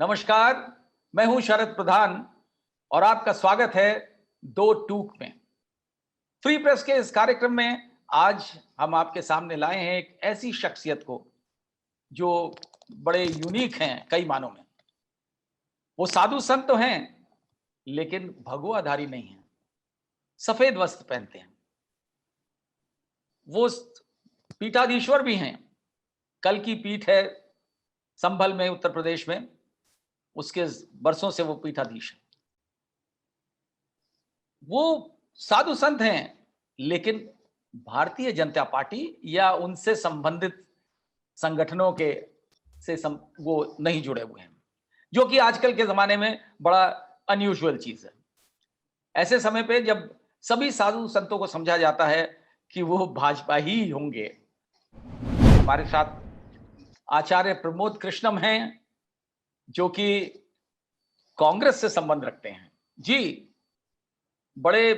नमस्कार, मैं हूं शरद प्रधान और आपका स्वागत है दो टूक में। फ्री प्रेस के इस कार्यक्रम में आज हम आपके सामने लाए हैं एक ऐसी शख्सियत को जो बड़े यूनिक हैं कई मानों में। वो साधु संत तो हैं, लेकिन भगवाधारी नहीं हैं। सफेद वस्त्र पहनते हैं। वो पीठाधीश्वर भी हैं। कल की पीठ है संभल में, उत्तर प्रदेश में। उसके वर्षों से वो पीठाधीश है। वो साधु संत हैं, लेकिन भारतीय जनता पार्टी या उनसे संबंधित संगठनों के वो नहीं जुड़े हुए हैं, जो कि आजकल के जमाने में बड़ा अनयूजुअल चीज है। ऐसे समय पे जब सभी साधु संतों को समझा जाता है कि वो भाजपा ही होंगे। हमारे साथ आचार्य प्रमोद कृष्णम हैं, जो कि कांग्रेस से संबंध रखते हैं। जी, बड़े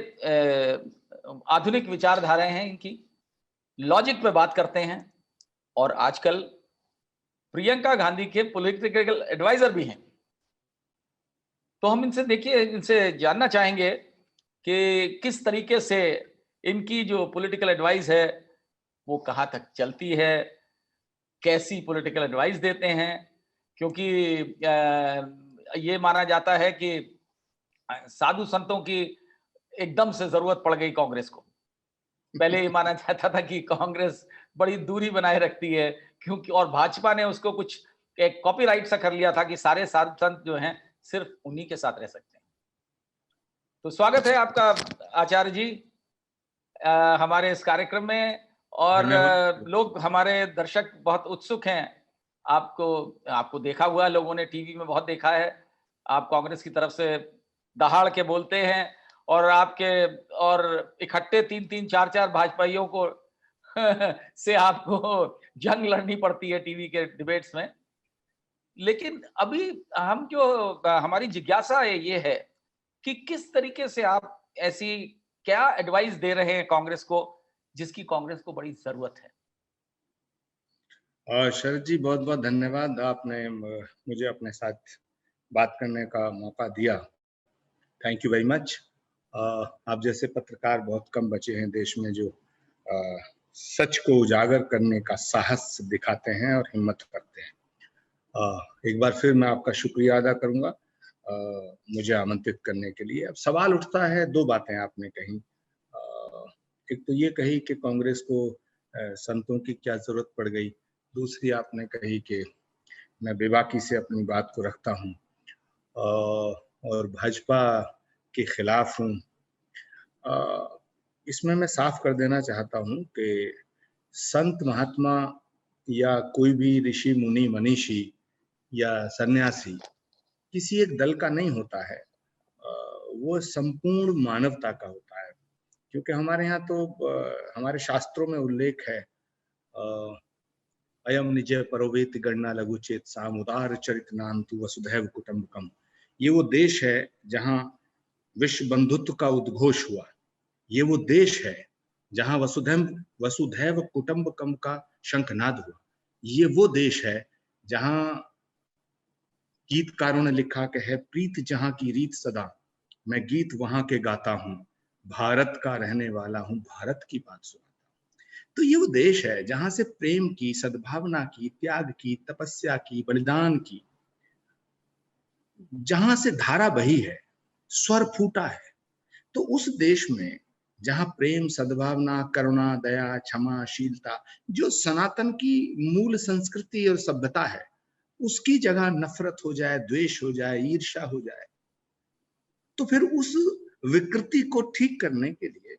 आधुनिक विचारधाराएं हैं इनकी, लॉजिक पे बात करते हैं और आजकल प्रियंका गांधी के पॉलिटिकल एडवाइजर भी हैं। तो हम इनसे जानना चाहेंगे कि किस तरीके से इनकी जो पॉलिटिकल एडवाइस है वो कहां तक चलती है, कैसी पॉलिटिकल एडवाइस देते हैं। क्योंकि ये माना जाता है कि साधु संतों की एकदम से जरूरत पड़ गई कांग्रेस को। पहले ये माना जाता था कि कांग्रेस बड़ी दूरी बनाए रखती है, क्योंकि और भाजपा ने उसको कुछ एक कॉपीराइट सा कर लिया था कि सारे साधु संत जो हैं सिर्फ उन्हीं के साथ रह सकते हैं। तो स्वागत है आपका आचार्य जी हमारे इस कार्यक्रम में। और लोग, हमारे दर्शक बहुत उत्सुक हैं। आपको देखा हुआ लोगों ने, टीवी में बहुत देखा है। आप कांग्रेस की तरफ से दहाड़ के बोलते हैं और इकट्ठे 3-3, 4-4 भाजपाइयों को से आपको जंग लड़नी पड़ती है टीवी के डिबेट्स में। लेकिन अभी हमारी जिज्ञासा ये है कि किस तरीके से आप ऐसी क्या एडवाइस दे रहे हैं कांग्रेस को, जिसकी कांग्रेस को बड़ी जरूरत है। शरद जी, बहुत बहुत धन्यवाद। आपने मुझे अपने साथ बात करने का मौका दिया। Thank you very much. आप जैसे पत्रकार बहुत कम बचे हैं देश में जो सच को उजागर करने का साहस दिखाते हैं और हिम्मत करते हैं। एक बार फिर मैं आपका शुक्रिया अदा करूंगा मुझे आमंत्रित करने के लिए। अब सवाल उठता है, दो बातें आपने कही। एक तो ये कही कि कांग्रेस को संतों की क्या जरूरत पड़ गई। दूसरी आपने कही कि मैं बेबाकी से अपनी बात को रखता हूँ और भाजपा के खिलाफ हूँ। इसमें मैं साफ कर देना चाहता हूँ कि संत महात्मा या कोई भी ऋषि मुनि मनीषी या सन्यासी किसी एक दल का नहीं होता है। वो संपूर्ण मानवता का होता है। क्योंकि हमारे यहाँ तो हमारे शास्त्रों में उल्लेख है, अयम निज परोवेति गणना लघु चेत साम उदार चरित नान्तु वसुधैव कुटुम्बकम। ये वो देश है जहाँ विश्व बंधुत्व का उद्घोष हुआ। ये वो देश है जहाँ वसुधैव कुटुम्बकम का शंखनाद हुआ। ये वो देश है जहाँ गीतकारों ने लिखा कि है प्रीत जहाँ की रीत सदा, मैं गीत वहां के गाता हूँ, भारत का रहने वाला हूँ, भारत की बात सुनाता हूँ। तो ये वो देश है जहां से प्रेम की, सद्भावना की, त्याग की, तपस्या की, बलिदान की, जहां से धारा बही है, स्वर फूटा है। तो उस देश में जहां प्रेम, सद्भावना, करुणा, दया, क्षमा, शीलता, जो सनातन की मूल संस्कृति और सभ्यता है, उसकी जगह नफरत हो जाए, द्वेष हो जाए, ईर्ष्या हो जाए, तो फिर उस विकृति को ठीक करने के लिए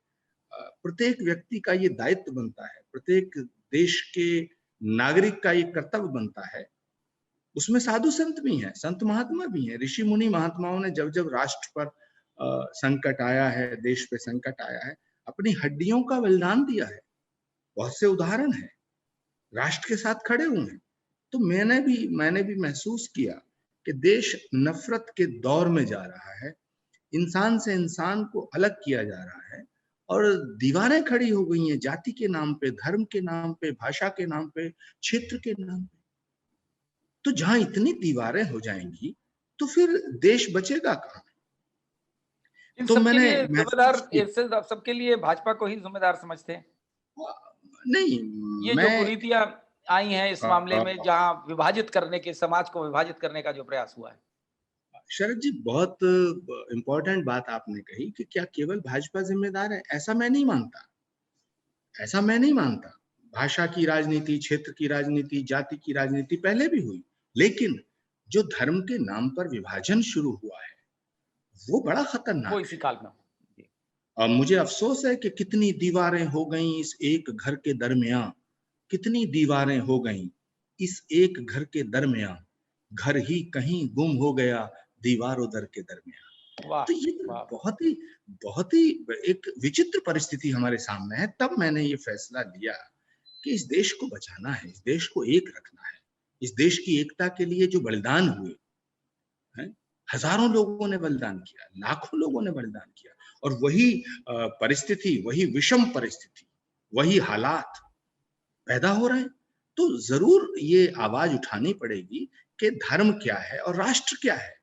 प्रत्येक व्यक्ति का ये दायित्व बनता है, प्रत्येक देश के नागरिक का ये कर्तव्य बनता है। उसमें साधु संत भी हैं, संत महात्मा भी हैं। ऋषि मुनि महात्माओं ने जब जब राष्ट्र पर संकट आया है, देश पे संकट आया है, अपनी हड्डियों का बलिदान दिया है। बहुत से उदाहरण हैं, राष्ट्र के साथ खड़े हुए हैं। तो मैंने भी महसूस किया कि देश नफरत के दौर में जा रहा है, इंसान से इंसान को अलग किया जा रहा है और दीवारें खड़ी हो गई हैं जाति के नाम पे, धर्म के नाम पे, भाषा के नाम पे, क्षेत्र के नाम पे। तो जहां इतनी दीवारें हो जाएंगी तो फिर देश बचेगा कहां? इन तो सबके मैंने लिए जिम्मेदार, महसूस किया। इससे आप सबके लिए भाजपा को ही जिम्मेदार समझते हैं? नहीं, ये जो मैं कुरीतियां आई हैं इस मामले में, जहां विभाजित करने के, समाज को विभाजित करने का जो प्रयास हुआ है। शरद जी, बहुत इंपॉर्टेंट बात आपने कही कि क्या केवल भाजपा जिम्मेदार है? ऐसा मैं नहीं मानता। ऐसा मैं नहीं मानता। भाषा की राजनीति, क्षेत्र की राजनीति, जाति की राजनीति पहले भी हुई, लेकिन जो धर्म के नाम पर विभाजन शुरू हुआ है वो बड़ा वो खतरनाक इसी है। काल में। और मुझे अफसोस है कि कितनी दीवारें हो गई इस एक घर के दरमियान, कितनी दीवारें हो गई इस एक घर के दरमियान, घर ही कहीं गुम हो गया दीवारों दर के दरमियान। वाह तो ये वाह। बहुत ही एक विचित्र परिस्थिति हमारे सामने है। तब मैंने ये फैसला लिया कि इस देश को बचाना है, इस देश को एक रखना है। इस देश की एकता के लिए जो बलिदान हुए हैं, हजारों लोगों ने बलिदान किया, लाखों लोगों ने बलिदान किया, और वही परिस्थिति, वही विषम परिस्थिति, वही हालात पैदा हो रहे हैं। तो जरूर ये आवाज उठानी पड़ेगी कि धर्म क्या है और राष्ट्र क्या है।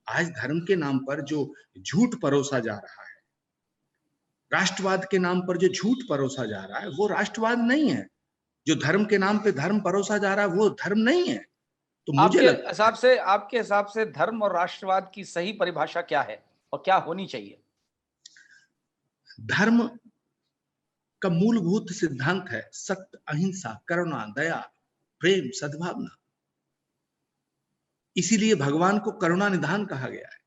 आज धर्म के नाम पर जो झूठ परोसा जा रहा है, राष्ट्रवाद के नाम पर जो झूठ परोसा जा रहा है, वो राष्ट्रवाद नहीं है। जो धर्म के नाम पे धर्म परोसा जा रहा है वो धर्म नहीं है। तो मुझे लगता है आपके हिसाब से धर्म और राष्ट्रवाद की सही परिभाषा क्या है और क्या होनी चाहिए? धर्म का मूलभूत सिद्धांत है सत्य, अहिंसा, करुणा, दया, प्रेम, सद्भावना। इसीलिए भगवान को करुणा निधान कहा गया है,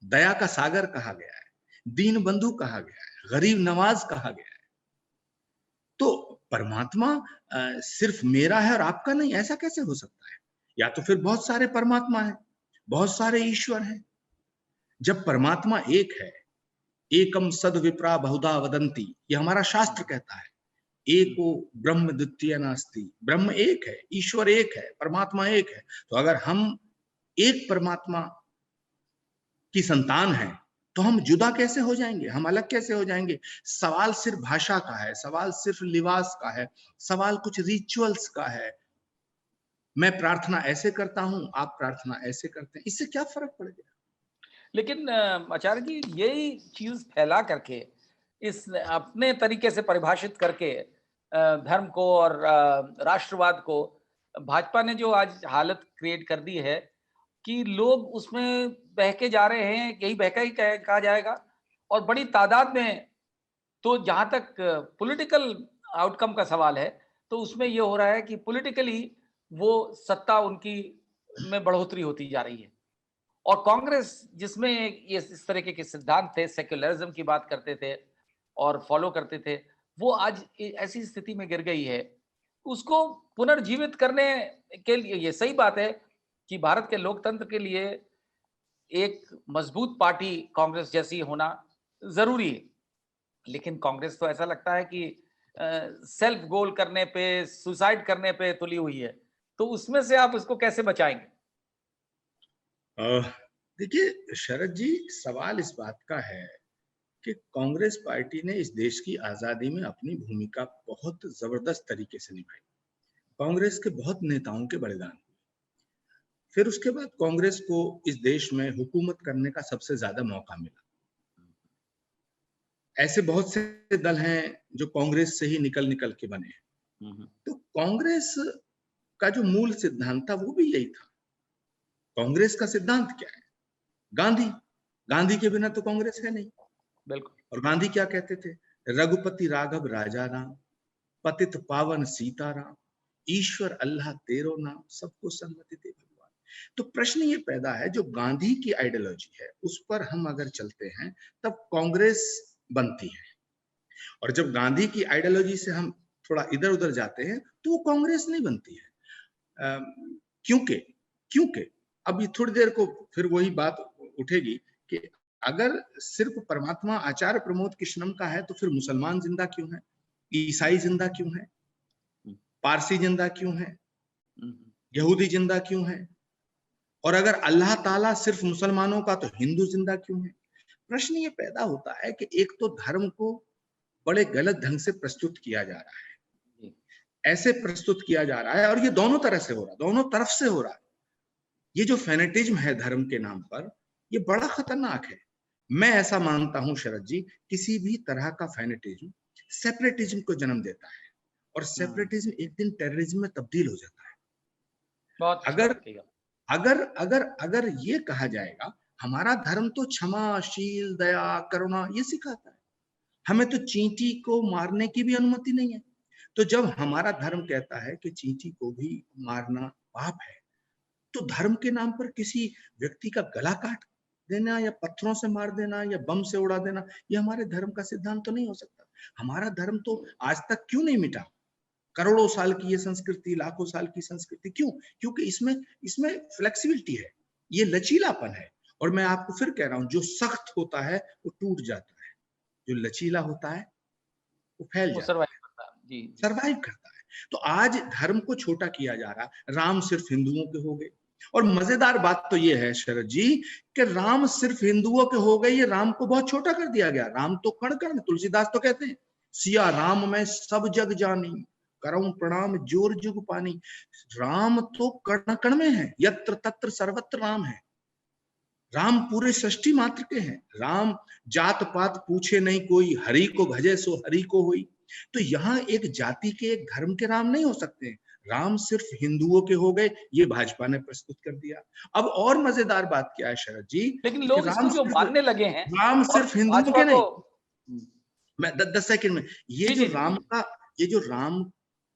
दया का सागर कहा गया है, दीन बंधु कहा गया है, गरीब नवाज कहा गया है। तो परमात्मा सिर्फ मेरा है और आपका नहीं, ऐसा कैसे हो सकता है? या तो फिर बहुत सारे परमात्मा है, बहुत सारे ईश्वर हैं। जब परमात्मा एक है, एकम सद विप्रा बहुधा वदंती, ये हमारा शास्त्र कहता है। एको ब्रह्म द्वितीय नास्ति, ब्रह्म एक है, ईश्वर एक है, परमात्मा एक है। तो अगर हम एक परमात्मा की संतान हैं तो हम जुदा कैसे हो जाएंगे, हम अलग कैसे हो जाएंगे? सवाल सिर्फ भाषा का है, सवाल सिर्फ लिबास का है, सवाल कुछ रिचुअल्स का है। मैं प्रार्थना ऐसे करता हूं, आप प्रार्थना ऐसे करते हैं, इससे क्या फर्क पड़ गया? लेकिन आचार्य जी, यही चीज फैला करके, इस अपने तरीके से परिभाषित करके धर्म को और राष्ट्रवाद को, भाजपा ने जो आज हालत क्रिएट कर दी है कि लोग उसमें बहके जा रहे हैं, यही बहका ही कहा जाएगा। और बड़ी तादाद में, तो जहां तक पॉलिटिकल आउटकम का सवाल है, तो उसमें यह हो रहा है कि पॉलिटिकली वो सत्ता उनकी में बढ़ोतरी होती जा रही है। और कांग्रेस, जिसमें ये इस तरीके के सिद्धांत थे, सेक्युलरिज्म की बात करते थे और फॉलो करते थे, वो आज ऐसी स्थिति में गिर गई है। उसको पुनर्जीवित करने के लिए, ये सही बात है कि भारत के लोकतंत्र के लिए एक मजबूत पार्टी कांग्रेस जैसी होना जरूरी है। लेकिन कांग्रेस तो ऐसा लगता है कि सेल्फ गोल करने पे, सुसाइड करने पे तुली हुई है। तो उसमें से आप उसको कैसे बचाएंगे? देखिए शरद जी, सवाल इस बात का है कि कांग्रेस पार्टी ने इस देश की आजादी में अपनी भूमिका बहुत जबरदस्त तरीके से निभाई। कांग्रेस के बहुत नेताओं के बलिदान हुए। फिर उसके बाद कांग्रेस को इस देश में हुकूमत करने का सबसे ज्यादा मौका मिला। ऐसे बहुत से दल हैं जो कांग्रेस से ही निकल निकल के बने हैं। तो कांग्रेस का जो मूल सिद्धांत था वो भी यही था। कांग्रेस का सिद्धांत क्या है? गांधी। गांधी के बिना तो कांग्रेस है नहीं। बिल्कुल। और गांधी क्या कहते थे? रघुपति राघव राजा राम, पतित पावन सीताराम, ईश्वर अल्लाह तेरो नाम, सबको सन्मति दे भगवान। तो प्रश्न ये पैदा है, जो गांधी की आइडियोलॉजी है उस पर हम अगर चलते हैं तब कांग्रेस बनती है, और जब गांधी की आइडियोलॉजी से हम थोड़ा इधर उधर जाते हैं तो वो कांग्रेस नहीं बनती है। क्योंकि क्योंकि अभी थोड़ी देर को फिर वही बात उठेगी कि अगर सिर्फ परमात्मा आचार्य प्रमोद कृष्णम का है तो फिर मुसलमान जिंदा क्यों है, ईसाई जिंदा क्यों है, पारसी जिंदा क्यों है, यहूदी जिंदा क्यों है? और अगर अल्लाह ताला सिर्फ मुसलमानों का तो हिंदू जिंदा क्यों है? प्रश्न ये पैदा होता है कि एक तो धर्म को बड़े गलत ढंग से प्रस्तुत किया जा रहा है। जी। ऐसे प्रस्तुत किया जा रहा है और ये दोनों तरह से हो रहा है, दोनों तरफ से हो रहा है। ये जो फेनेटिज्म है धर्म के नाम पर, ये बड़ा खतरनाक है। मैं ऐसा मानता हूं शरद जी, किसी भी तरह का फेनेटिज्म सेपरेटिज्म को जन्म देता है और सेपरेटिज्म एक दिन टेररिज्म में तब्दील हो जाता है। बहुत अच्छी अगर बात कही आप। अगर अगर अगर ये कहा जाएगा हमारा धर्म तो क्षमा, शील, दया, करुणा ये सिखाता है, हमें तो चींटी को मारने की भी अनुमति नहीं है, तो जब हमारा धर्म कहता है कि चींटी को भी मारना पाप है, तो धर्म के नाम पर किसी व्यक्ति का गला काट देना या पत्थरों से मार देना या बम से उड़ा देना, ये हमारे धर्म का सिद्धांत तो नहीं हो सकता। हमारा धर्म तो आज तक क्यों नहीं मिटा? करोड़ों साल की ये संस्कृति, लाखों साल की संस्कृति, क्यों? क्योंकि इसमें इसमें फ्लेक्सिबिलिटी है, ये लचीलापन है। और मैं आपको फिर कह रहा हूं, जो सख्त होता है वो टूट जाता है, जो लचीला होता है वो फैल वो जाता है, सर्वाइव करता है। जी जी। सर्वाइव करता है। तो आज धर्म को छोटा किया जा रहा, राम सिर्फ हिंदुओं के हो गए। और मजेदार बात तो ये है शरद जी कि राम सिर्फ हिंदुओं के हो गए, ये राम को बहुत छोटा कर दिया गया। राम तो कण कण में, तुलसीदास तो कहते हैं, सिया राम में सब जग जानी, करऊं प्रणाम जोर जुग पानी। राम तो कण कण में है, यत्र तत्र सर्वत्र राम है। राम पूरे सृष्टि मात्र के हैं। राम जात पात पूछे नहीं कोई, हरि को भजे सो हरि को होई। तो यहाँ एक जाति के, एक धर्म के राम नहीं हो सकते। राम सिर्फ हिंदुओं के हो गए, ये भाजपा ने प्रस्तुत कर दिया। अब और मजेदार बात क्या है शरद जी, लेकिन कि लोग इसको जो मानने लगे हैं राम और सिर्फ हिंदुओं भाजपा के को। नहीं। मैं 10 सेकंड में, ये जी जो जी जी राम जी। का, ये जो राम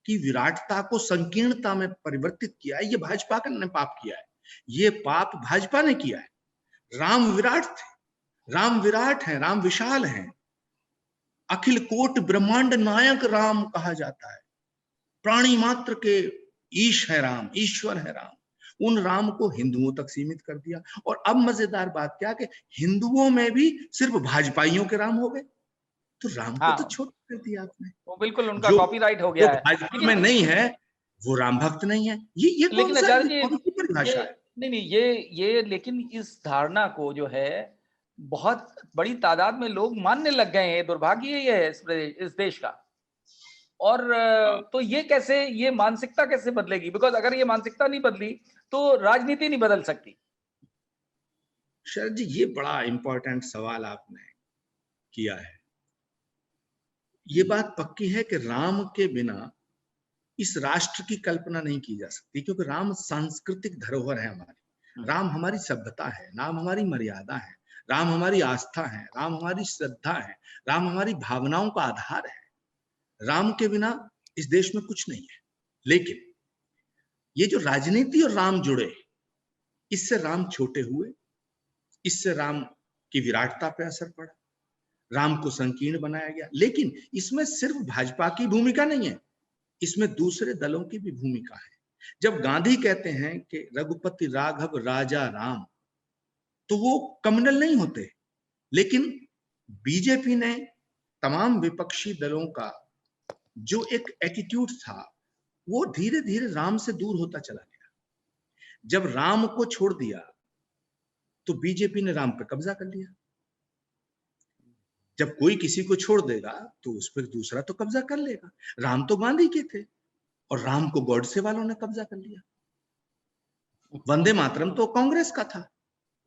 की विराटता को संकीर्णता में परिवर्तित किया है, ये भाजपा ने पाप किया है। ये पाप भाजपा ने किया है। राम विराट थे, राम विराट है, राम विशाल है, अखिल कोट ब्रह्मांड नायक राम कहा जाता है। प्राणी मात्र के ईश है राम, ईश्वर है राम। उन राम को हिंदुओं तक सीमित कर दिया। और अब मजेदार बात क्या कि हिंदुओं में भी सिर्फ भाजपाइयों के राम हो गए। तो राम को तो हाँ, छोटा कर दिया आपने। वो बिल्कुल उनका जो कॉपीराइट हो जो गया है। भाजपा में लेकिन नहीं है वो राम भक्त नहीं है। ये लेकिन आचार्य जी, कौन सी ये परिभाषा है? नहीं नहीं, ये लेकिन इस धारणा को जो है बहुत बड़ी तादाद में लोग मानने लग गए हैं। दुर्भाग्य ये है इस देश का। और तो ये कैसे, ये मानसिकता कैसे बदलेगी? बिकॉज अगर ये मानसिकता नहीं बदली तो राजनीति नहीं बदल सकती। शरद जी, ये बड़ा इंपॉर्टेंट सवाल आपने किया है। ये बात पक्की है कि राम के बिना इस राष्ट्र की कल्पना नहीं की जा सकती, क्योंकि राम सांस्कृतिक धरोहर है हमारी। राम हमारी सभ्यता है, राम हमारी मर्यादा है, राम हमारी आस्था है, राम हमारी श्रद्धा है, राम हमारी भावनाओं का आधार है। राम के बिना इस देश में कुछ नहीं है। लेकिन ये जो राजनीति और राम जुड़े, इससे राम छोटे हुए, इससे राम की विराटता पे असर पड़ा, राम को संकीर्ण बनाया गया। लेकिन इसमें सिर्फ भाजपा की भूमिका नहीं है, इसमें दूसरे दलों की भी भूमिका है। जब गांधी कहते हैं कि रघुपति राघव राजा राम, तो वो कम्युनल नहीं होते। लेकिन बीजेपी ने, तमाम विपक्षी दलों का जो एक एटीट्यूड था, वो धीरे धीरे राम से दूर होता चला गया। जब राम को छोड़ दिया तो बीजेपी ने राम पे कब्जा कर लिया। जब कोई किसी को छोड़ देगा तो उस पर दूसरा तो कब्जा कर लेगा। राम तो गांधी के थे और राम को गॉडसे वालों ने कब्जा कर लिया। वंदे मातरम तो कांग्रेस का था,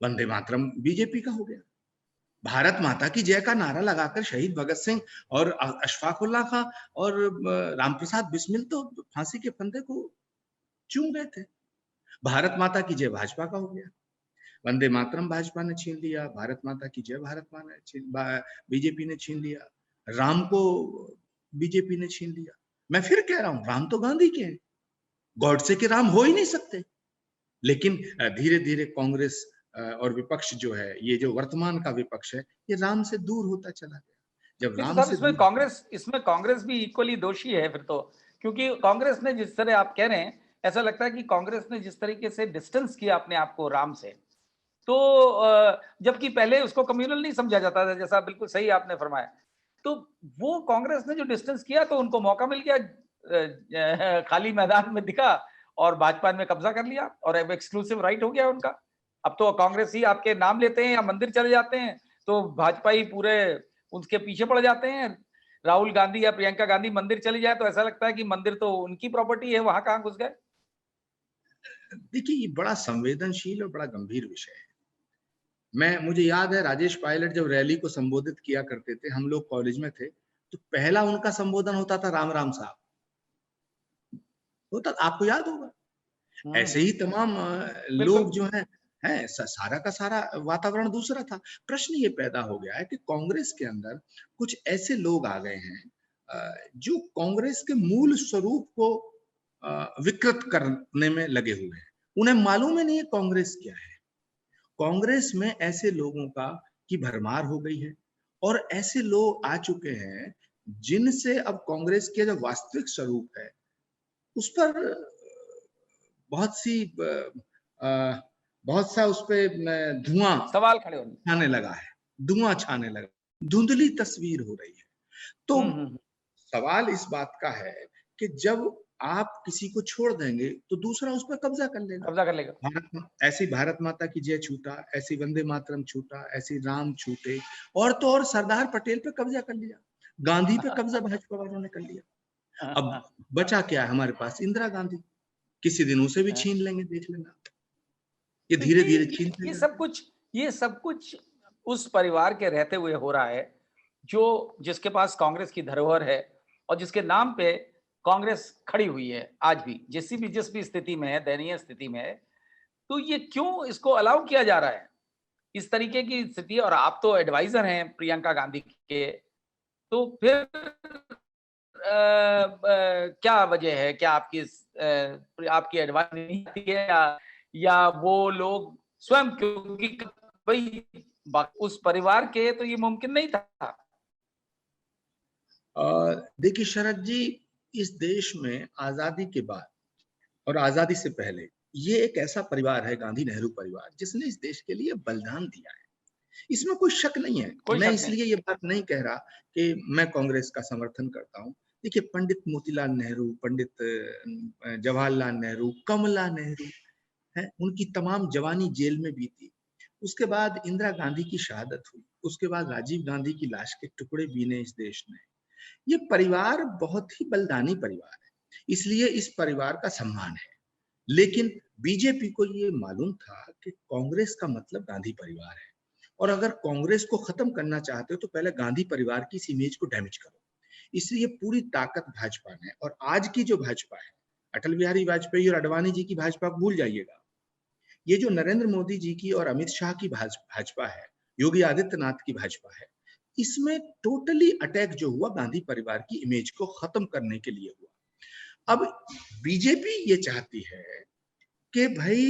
वंदे मातरम बीजेपी का हो गया। भारत माता की जय का नारा लगाकर शहीद भगत सिंह और अशफाक उल्लाह खां और रामप्रसाद बिस्मिल तो फांसी के फंदे को चूम गए थे। भारत माता की जय भाजपा का हो गया। वंदे मातरम भाजपा ने छीन लिया, भारत माता की जय भारत माता ने बीजेपी ने छीन लिया, राम को बीजेपी ने छीन लिया। मैं फिर कह रहा हूं, राम तो गांधी के हैं, गॉडसे के राम हो ही नहीं सकते। लेकिन धीरे धीरे कांग्रेस और विपक्ष जो है, ये जो वर्तमान का विपक्ष है, ये राम से दूर होता चला गया। जब नहीं तो राम साहब, से दूर, इसमें कांग्रेस भी इक्वली दोषी है फिर तो। क्योंकि कांग्रेस ने जिस तरह, आप कह रहे हैं, ऐसा लगता है कि कांग्रेस ने जिस तरीके से डिस्टेंस किया अपने आप को राम से, तो जबकि पहले उसको कम्युनल नहीं समझा जाता था, जैसा बिल्कुल सही आपने फरमाया। तो वो कांग्रेस ने जो डिस्टेंस किया तो उनको मौका मिल गया, खाली मैदान में दिखा और भाजपा ने कब्जा कर लिया और अब एक्सक्लूसिव राइट हो गया उनका। अब तो कांग्रेस ही आपके नाम लेते हैं या मंदिर चले जाते हैं तो भाजपा ही पूरे उनके पीछे पड़ जाते हैं। राहुल गांधी या प्रियंका गांधी मंदिर चली जाए तो ऐसा लगता है कि मंदिर तो उनकी प्रॉपर्टी है, वहां कहां घुस गए। देखिए, ये बड़ा संवेदनशील और बड़ा गंभीर विषय है। मुझे याद है, राजेश पायलट जब रैली को संबोधित किया करते थे, हम लोग कॉलेज में थे, तो पहला उनका संबोधन होता था राम राम साहब। होता, आपको याद होगा। ऐसे ही तमाम बिल्कुल। लोग जो हैं सारा का सारा वातावरण दूसरा था। प्रश्न ये पैदा हो गया है कि कांग्रेस के अंदर कुछ ऐसे लोग आ गए हैं जो कांग्रेस के मूल स्वरूप को विकृत करने में लगे हुए हैं। उन्हें मालूम ही नहीं है कांग्रेस क्या है। कांग्रेस में ऐसे लोगों की भरमार हो गई है और ऐसे लोग आ चुके हैं जिनसे अब कांग्रेस के जो वास्तविक स्वरूप है उस पर बहुत सी बहुत सा उस पे धुआं सवाल खड़े होने। छाने लगा है, धुआं छाने लगा, धुंधली तस्वीर हो रही है। तो सवाल इस बात का है कि जब आप किसी को छोड़ देंगे तो दूसरा उस पर कब्जा कर लेगा। कब्जा कर लेगा। ऐसी भारत माता की जय छूटा, ऐसी वंदे मातरम छूटा, ऐसी राम छूटे, और तो और सरदार पटेल पे कब्जा कर लिया, गांधी पे कब्जा भाजपा वालों ने कर लिया। अब बचा क्या है हमारे पास? इंदिरा गांधी। किसी दिन उसे भी छीन लेंगे, देख लेना। ये धीरे धीरे छीनते जाएंगे। ये सब कुछ उस परिवार के रहते हुए हो रहा है जो जिसके पास कांग्रेस की धरोहर है और जिसके नाम पे कांग्रेस खड़ी हुई है आज भी, जिस भी स्थिति में है, दयनीय स्थिति में है। तो ये क्यों इसको अलाउ किया जा रहा है इस तरीके की स्थिति? और आप तो एडवाइजर हैं प्रियंका गांधी के, तो फिर क्या वजह है? क्या आपकी एडवाइस नहीं आती है या वो लोग स्वयं, क्योंकि भाई उस परिवार के तो ये मुमकिन नहीं था। देखिए शरद जी, इस देश में आजादी के बाद और आजादी से पहले ये एक ऐसा परिवार है, गांधी नेहरू परिवार, जिसने इस देश के लिए बलिदान दिया है। इसमें कोई शक नहीं है। कोई मैं शक नहीं। इसलिए ये बात नहीं कह रहा कि मैं कांग्रेस का समर्थन करता हूँ। देखिए, पंडित मोतीलाल नेहरू, पंडित जवाहरलाल नेहरू, कमला नेहरू है, उनकी तमाम जवानी जेल में बीती। उसके बाद इंदिरा गांधी की शहादत हुई, उसके बाद राजीव गांधी की लाश के टुकड़े बीने इस देश ने। ये परिवार बहुत ही बलिदानी परिवार है, इसलिए इस परिवार का सम्मान है। लेकिन बीजेपी को ये मालूम था कि कांग्रेस का मतलब गांधी परिवार है, और अगर कांग्रेस को खत्म करना चाहते हो तो पहले गांधी परिवार की इस इमेज को डैमेज करो। इसलिए पूरी ताकत भाजपा ने, और आज की जो भाजपा है, अटल बिहारी वाजपेयी और अडवाणी जी की भाजपा भूल जाइएगा। ये जो नरेंद्र मोदी जी की और अमित शाह की भाजपा है, योगी आदित्यनाथ की भाजपा है, इसमें टोटली अटैक जो हुआ गांधी परिवार की इमेज को खत्म करने के लिए हुआ। अब बीजेपी ये चाहती है कि भाई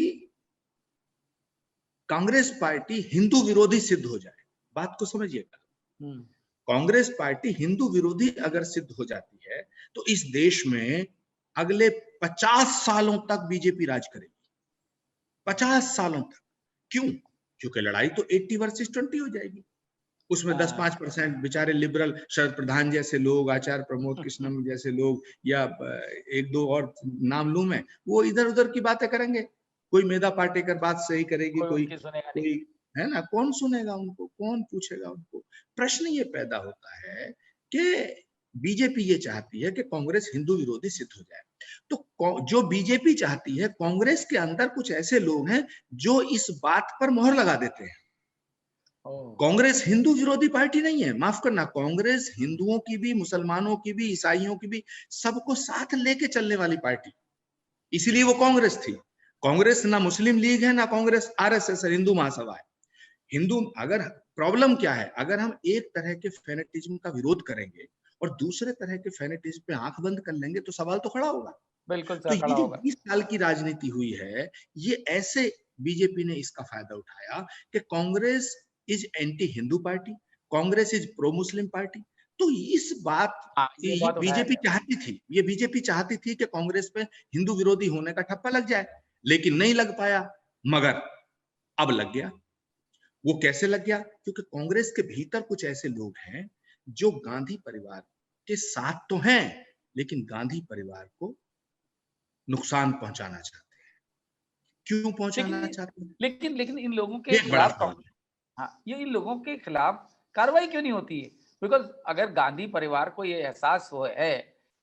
कांग्रेस पार्टी हिंदू विरोधी सिद्ध हो जाए। बात को समझिएगा, कांग्रेस पार्टी हिंदू विरोधी अगर सिद्ध हो जाती है तो इस देश में अगले 50 सालों तक बीजेपी राज करेगी। 50 सालों तक। क्यों? क्योंकि लड़ाई तो 80 वर्सेस 20 हो जाएगी। उसमें 10-5% बेचारे लिबरल शरद प्रधान जैसे लोग, आचार्य प्रमोद कृष्णम जैसे लोग, या एक दो और नाम लूं मैं, वो इधर उधर की बातें करेंगे। कोई मेधा पाटेकर बात सही करेगी, कोई है ना, कौन सुनेगा उनको, कौन पूछेगा उनको? प्रश्न ये पैदा होता है कि बीजेपी ये चाहती है कि कांग्रेस हिंदू विरोधी सिद्ध हो जाए। तो जो बीजेपी चाहती है, कांग्रेस के अंदर कुछ ऐसे लोग हैं जो इस बात पर मोहर लगा देते हैं। कांग्रेस हिंदू विरोधी पार्टी नहीं है, माफ करना, कांग्रेस हिंदुओं की भी, मुसलमानों की भी, ईसाइयों की भी, सबको साथ लेके चलने वाली पार्टी, इसीलिए वो कांग्रेस थी। कांग्रेस ना मुस्लिम लीग है, ना कांग्रेस आरएसएस है, हिंदू महासभा है। हिंदू, अगर प्रॉब्लम क्या है, अगर हम एक तरह के फेनेटिज्म का विरोध करेंगे और दूसरे तरह के फेनेटिज्म पे आंख बंद कर लेंगे तो सवाल तो खड़ा होगा। बिल्कुल तो खड़ा ये जो होगा। 20 साल की राजनीति हुई है, ये ऐसे बीजेपी ने इसका फायदा उठाया कि Congress is anti Hindu party, Congress is pro Muslim party. तो इस बात ये बीजेपी चाहती थी, ये बीजेपी चाहती थी कि कांग्रेस पे हिंदू विरोधी होने का ठप्पा लग जाए, लेकिन नहीं लग पाया। मगर अब लग गया। वो कैसे लग गया? क्योंकि कांग्रेस के भीतर कुछ ऐसे लोग हैं जो गांधी परिवार के साथ तो हैं, लेकिन गांधी परिवार को नुकसान पहुंचाना चाहते हैं। क्यों पहुंचाना चाहते हैं? लेकिन इन लोगों के एक बड़ा खिलाफ सवाल है। हाँ, ये इन लोगों के खिलाफ कार्रवाई क्यों नहीं होती है? बिकॉज अगर गांधी परिवार को ये एहसास है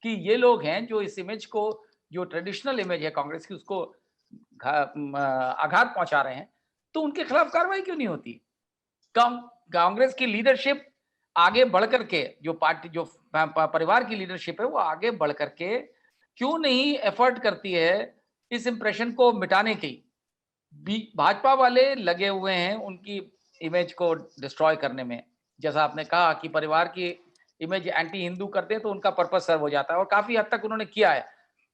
कि ये लोग हैं जो इस इमेज को, जो ट्रेडिशनल इमेज है कांग्रेस की, उसको आघात पहुंचा रहे हैं, तो उनके खिलाफ कार्रवाई क्यों नहीं होती? कांग्रेस की लीडरशिप आगे बढ़ करके, जो पार्टी, जो परिवार की लीडरशिप है, वो आगे बढ़ करके क्यों नहीं एफर्ट करती है इस इंप्रेशन को मिटाने की? भाजपा वाले लगे हुए हैं उनकी इमेज को डिस्ट्रॉय करने में। जैसा आपने कहा कि परिवार की इमेज एंटी हिंदू करते हैं तो उनका पर्पस सर्व हो जाता है, और काफी हद तक उन्होंने किया है।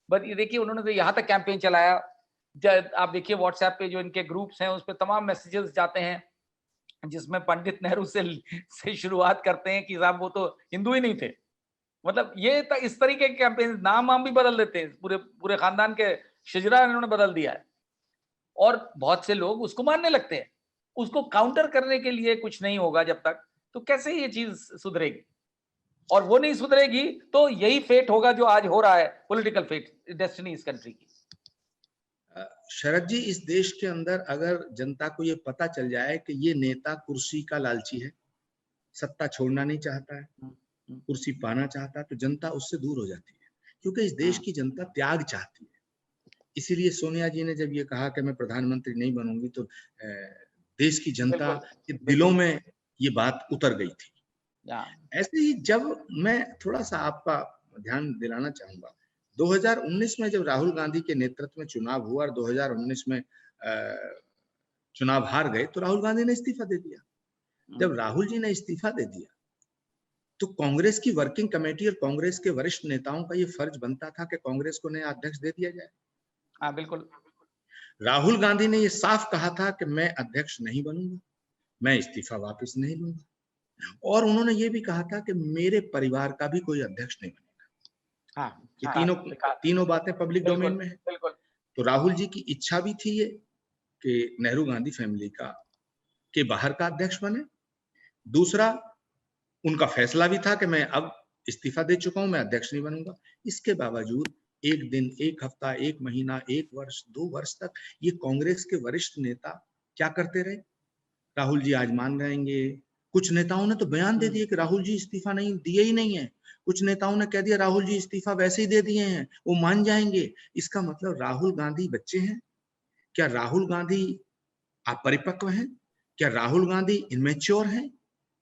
बट ये देखिए, उन्होंने तो यहाँ तक कैंपेन चलाया, आप देखिए व्हाट्सएप पे जो इनके ग्रुप्स हैं उस पर तमाम मैसेजेस जाते हैं जिसमें पंडित नेहरू से शुरुआत करते हैं कि साहब वो तो हिंदू ही नहीं थे। मतलब ये इस तरीके के कैंपेन, नाम वाम भी बदल देते हैं, पूरे पूरे खानदान के शिजरा इन्होंने बदल दिया है, और बहुत से लोग उसको मानने लगते हैं। उसको काउंटर करने के लिए कुछ नहीं होगा जब तक, तो कैसे ये चीज सुधरेगी? और वो नहीं सुधरेगी तो यही फेट होगा जो आज हो रहा है, पॉलिटिकल फेट, डेस्टिनी इस कंट्री की। शरद जी, इस देश के अंदर अगर जनता को ये पता चल जाए कि ये नेता कुर्सी का लालची है, सत्ता छोड़ना नहीं चाहता है, कुर्सी पाना चाहता है, तो जनता उससे दूर हो जाती है, क्योंकि इस देश की जनता त्याग चाहती है। इसीलिए सोनिया जी ने जब ये कहा कि मैं प्रधानमंत्री नहीं बनूंगी, तो देश की जनता के दिलों में ये बात उतर गई थी। ऐसे ही जब मैं थोड़ा सा आपका ध्यान दिलाना चाहूंगा, 2019 में जब राहुल गांधी के नेतृत्व में चुनाव हुआ और 2019 में चुनाव हार गए, तो राहुल गांधी ने इस्तीफा दे दिया। जब राहुल जी ने इस्तीफा दे दिया तो कांग्रेस की वर्किंग कमेटी और कांग्रेस के वरिष्ठ नेताओं का ये फर्ज बनता था कि कांग्रेस को नया अध्यक्ष दे दिया जाए। हाँ बिल्कुल। राहुल गांधी ने ये साफ कहा था कि मैं अध्यक्ष नहीं बनूंगा, मैं इस्तीफा वापस नहीं लूंगा, और उन्होंने ये भी कहा था कि मेरे परिवार का भी कोई अध्यक्ष नहीं बनेगा। ये तीनों बातें पब्लिक डोमेन में है। तो राहुल जी की इच्छा भी थी ये कि नेहरू गांधी फैमिली के बाहर का अध्यक्ष बने। दूसरा, उनका फैसला भी था कि मैं अब इस्तीफा दे चुका हूं, मैं अध्यक्ष नहीं बनूंगा। इसके बावजूद एक दिन, एक हफ्ता, एक महीना, एक वर्ष, 2 वर्ष तक ये कांग्रेस के वरिष्ठ नेता क्या करते रहे? राहुल जी आज मान जाएंगे, कुछ नेताओं ने तो बयान दे दिए कि राहुल जी इस्तीफा नहीं दिए ही नहीं है, कुछ नेताओं ने कह दिया राहुल जी इस्तीफा वैसे ही दे दिए हैं, वो मान जाएंगे। इसका मतलब राहुल गांधी बच्चे हैं क्या? राहुल गांधी अपरिपक्व हैं क्या? राहुल गांधी इमेच्योर हैं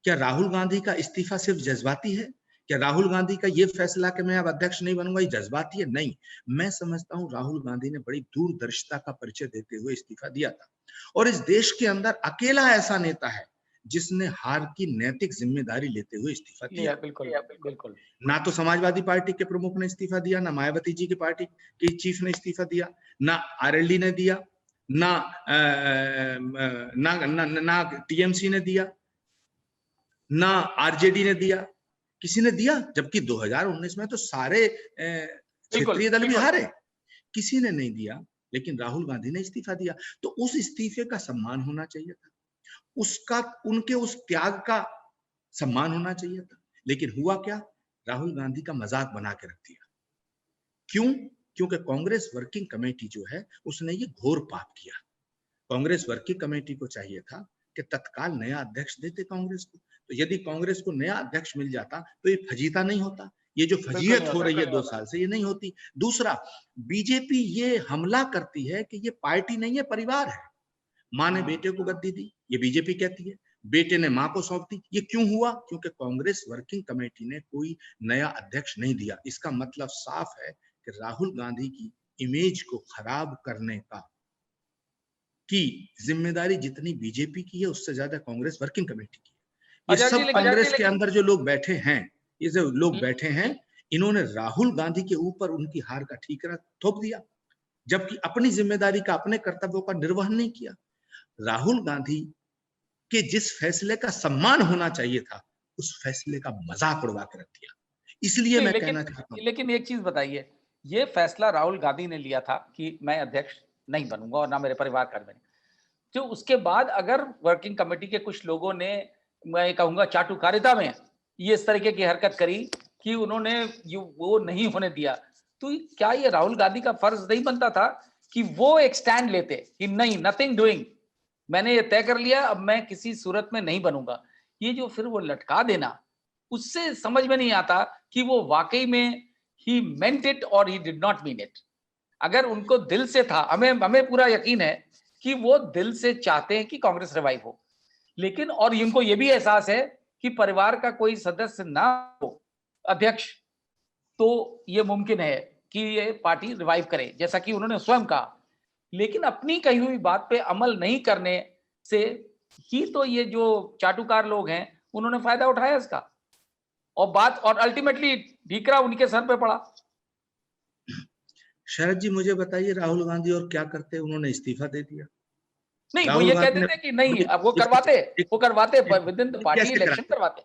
क्या? राहुल गांधी का इस्तीफा सिर्फ जज्बाती है क्या? राहुल गांधी का ये फैसला कि मैं अब अध्यक्ष नहीं बनूंगा ये जज्बाती है? नहीं, मैं समझता हूं राहुल गांधी ने बड़ी दूरदर्शिता का परिचय देते हुए इस्तीफा दिया था, और इस देश के अंदर अकेला ऐसा नेता है जिसने हार की नैतिक जिम्मेदारी लेते हुए इस्तीफा दिया। बिल्कुल बिल्कुल। ना तो समाजवादी पार्टी के प्रमुख ने इस्तीफा दिया, ना मायावती जी की पार्टी की चीफ ने इस्तीफा दिया, ना आरएलडी ने दिया, ना ना टीएमसी ने दिया, ना आरजेडी ने दिया, किसी ने दिया? जबकि 2019 में तो सारे क्षेत्रीय दल भी हारे, किसी ने नहीं दिया, लेकिन राहुल गांधी ने इस्तीफा दिया। तो उस इस्तीफे का सम्मान होना चाहिए था, उसका, उनके उस त्याग का सम्मान होना चाहिए था। लेकिन हुआ क्या? राहुल गांधी का मजाक बना के रख दिया। क्यों? क्योंकि कांग्रेस वर्किंग कमेटी जो है उसने ये घोर पाप किया। कांग्रेस वर्किंग कमेटी को चाहिए था कि तत्काल नया अध्यक्ष देते कांग्रेस को, तो यदि कांग्रेस को नया अध्यक्ष मिल जाता तो ये फजीता नहीं होता, ये जो फजीयत हो रही है 2 साल से, ये नहीं होती। दूसरा, बीजेपी ये हमला करती है कि ये पार्टी नहीं है, परिवार है। माँ ने बेटे को गद्दी दी, ये बीजेपी कहती है, बेटे ने माँ को सौंप दी। ये क्यों हुआ? क्योंकि कांग्रेस वर्किंग कमेटी ने कोई नया अध्यक्ष नहीं दिया। इसका मतलब साफ है कि राहुल गांधी की इमेज को खराब करने की जिम्मेदारी जितनी बीजेपी की है उससे ज्यादा कांग्रेस वर्किंग कमेटी की है। ये सब कांग्रेस के अंदर जो लोग बैठे हैं, ये जो लोग बैठे हैं, इन्होंने राहुल गांधी के ऊपर उनकी हार का ठीकरा थोप दिया, जबकि अपनी जिम्मेदारी का, अपने कर्तव्यों का निर्वहन नहीं किया। राहुल गांधी के जिस फैसले का सम्मान होना चाहिए था, उस फैसले का मजाक उड़वा के रख दिया। इसलिए मैं कहना चाहता हूं, लेकिन एक चीज बताइए, ये फैसला राहुल गांधी ने लिया था कि मैं अध्यक्ष नहीं बनूंगा और ना मेरे परिवार का बने, तो उसके बाद अगर वर्किंग कमेटी के कुछ लोगों ने, मैं कहूंगा चाटुकारिता में, ये इस तरीके की हरकत करी कि उन्होंने वो नहीं होने दिया, तो क्या ये राहुल गांधी का फर्ज नहीं बनता था कि वो एक स्टैंड लेते कि नहीं, नथिंग डूइंग, मैंने ये तय कर लिया, अब मैं किसी सूरत में नहीं बनूंगा? ये जो फिर वो लटका देना, उससे समझ में नहीं आता कि वो वाकई में ही मेंट इट और he did not mean it. अगर उनको दिल से था, हमें पूरा यकीन है कि वो दिल से चाहते हैं कि कांग्रेस रिवाइव हो, लेकिन और इनको ये भी एहसास है कि परिवार का कोई सदस्य ना हो अध्यक्ष, तो ये मुमकिन है कि ये पार्टी रिवाइव करे, जैसा कि उन्होंने स्वयं कहा। लेकिन अपनी कही हुई बात पे अमल नहीं करने से ही तो ये जो चाटुकार लोग हैं उन्होंने फायदा उठाया इसका, और अल्टीमेटली ढीकरा उनके सर पे पड़ा। शरद जी मुझे बताइए, राहुल गांधी और क्या करते? उन्होंने इस्तीफा दे दिया। नहीं, वो राहुल ये कह गांधी ने देते कि नहीं, अब वो एक करवाते, एक वो करवाते एक विद इन द पार्टी कैसे इलेक्शन कराते? करवाते।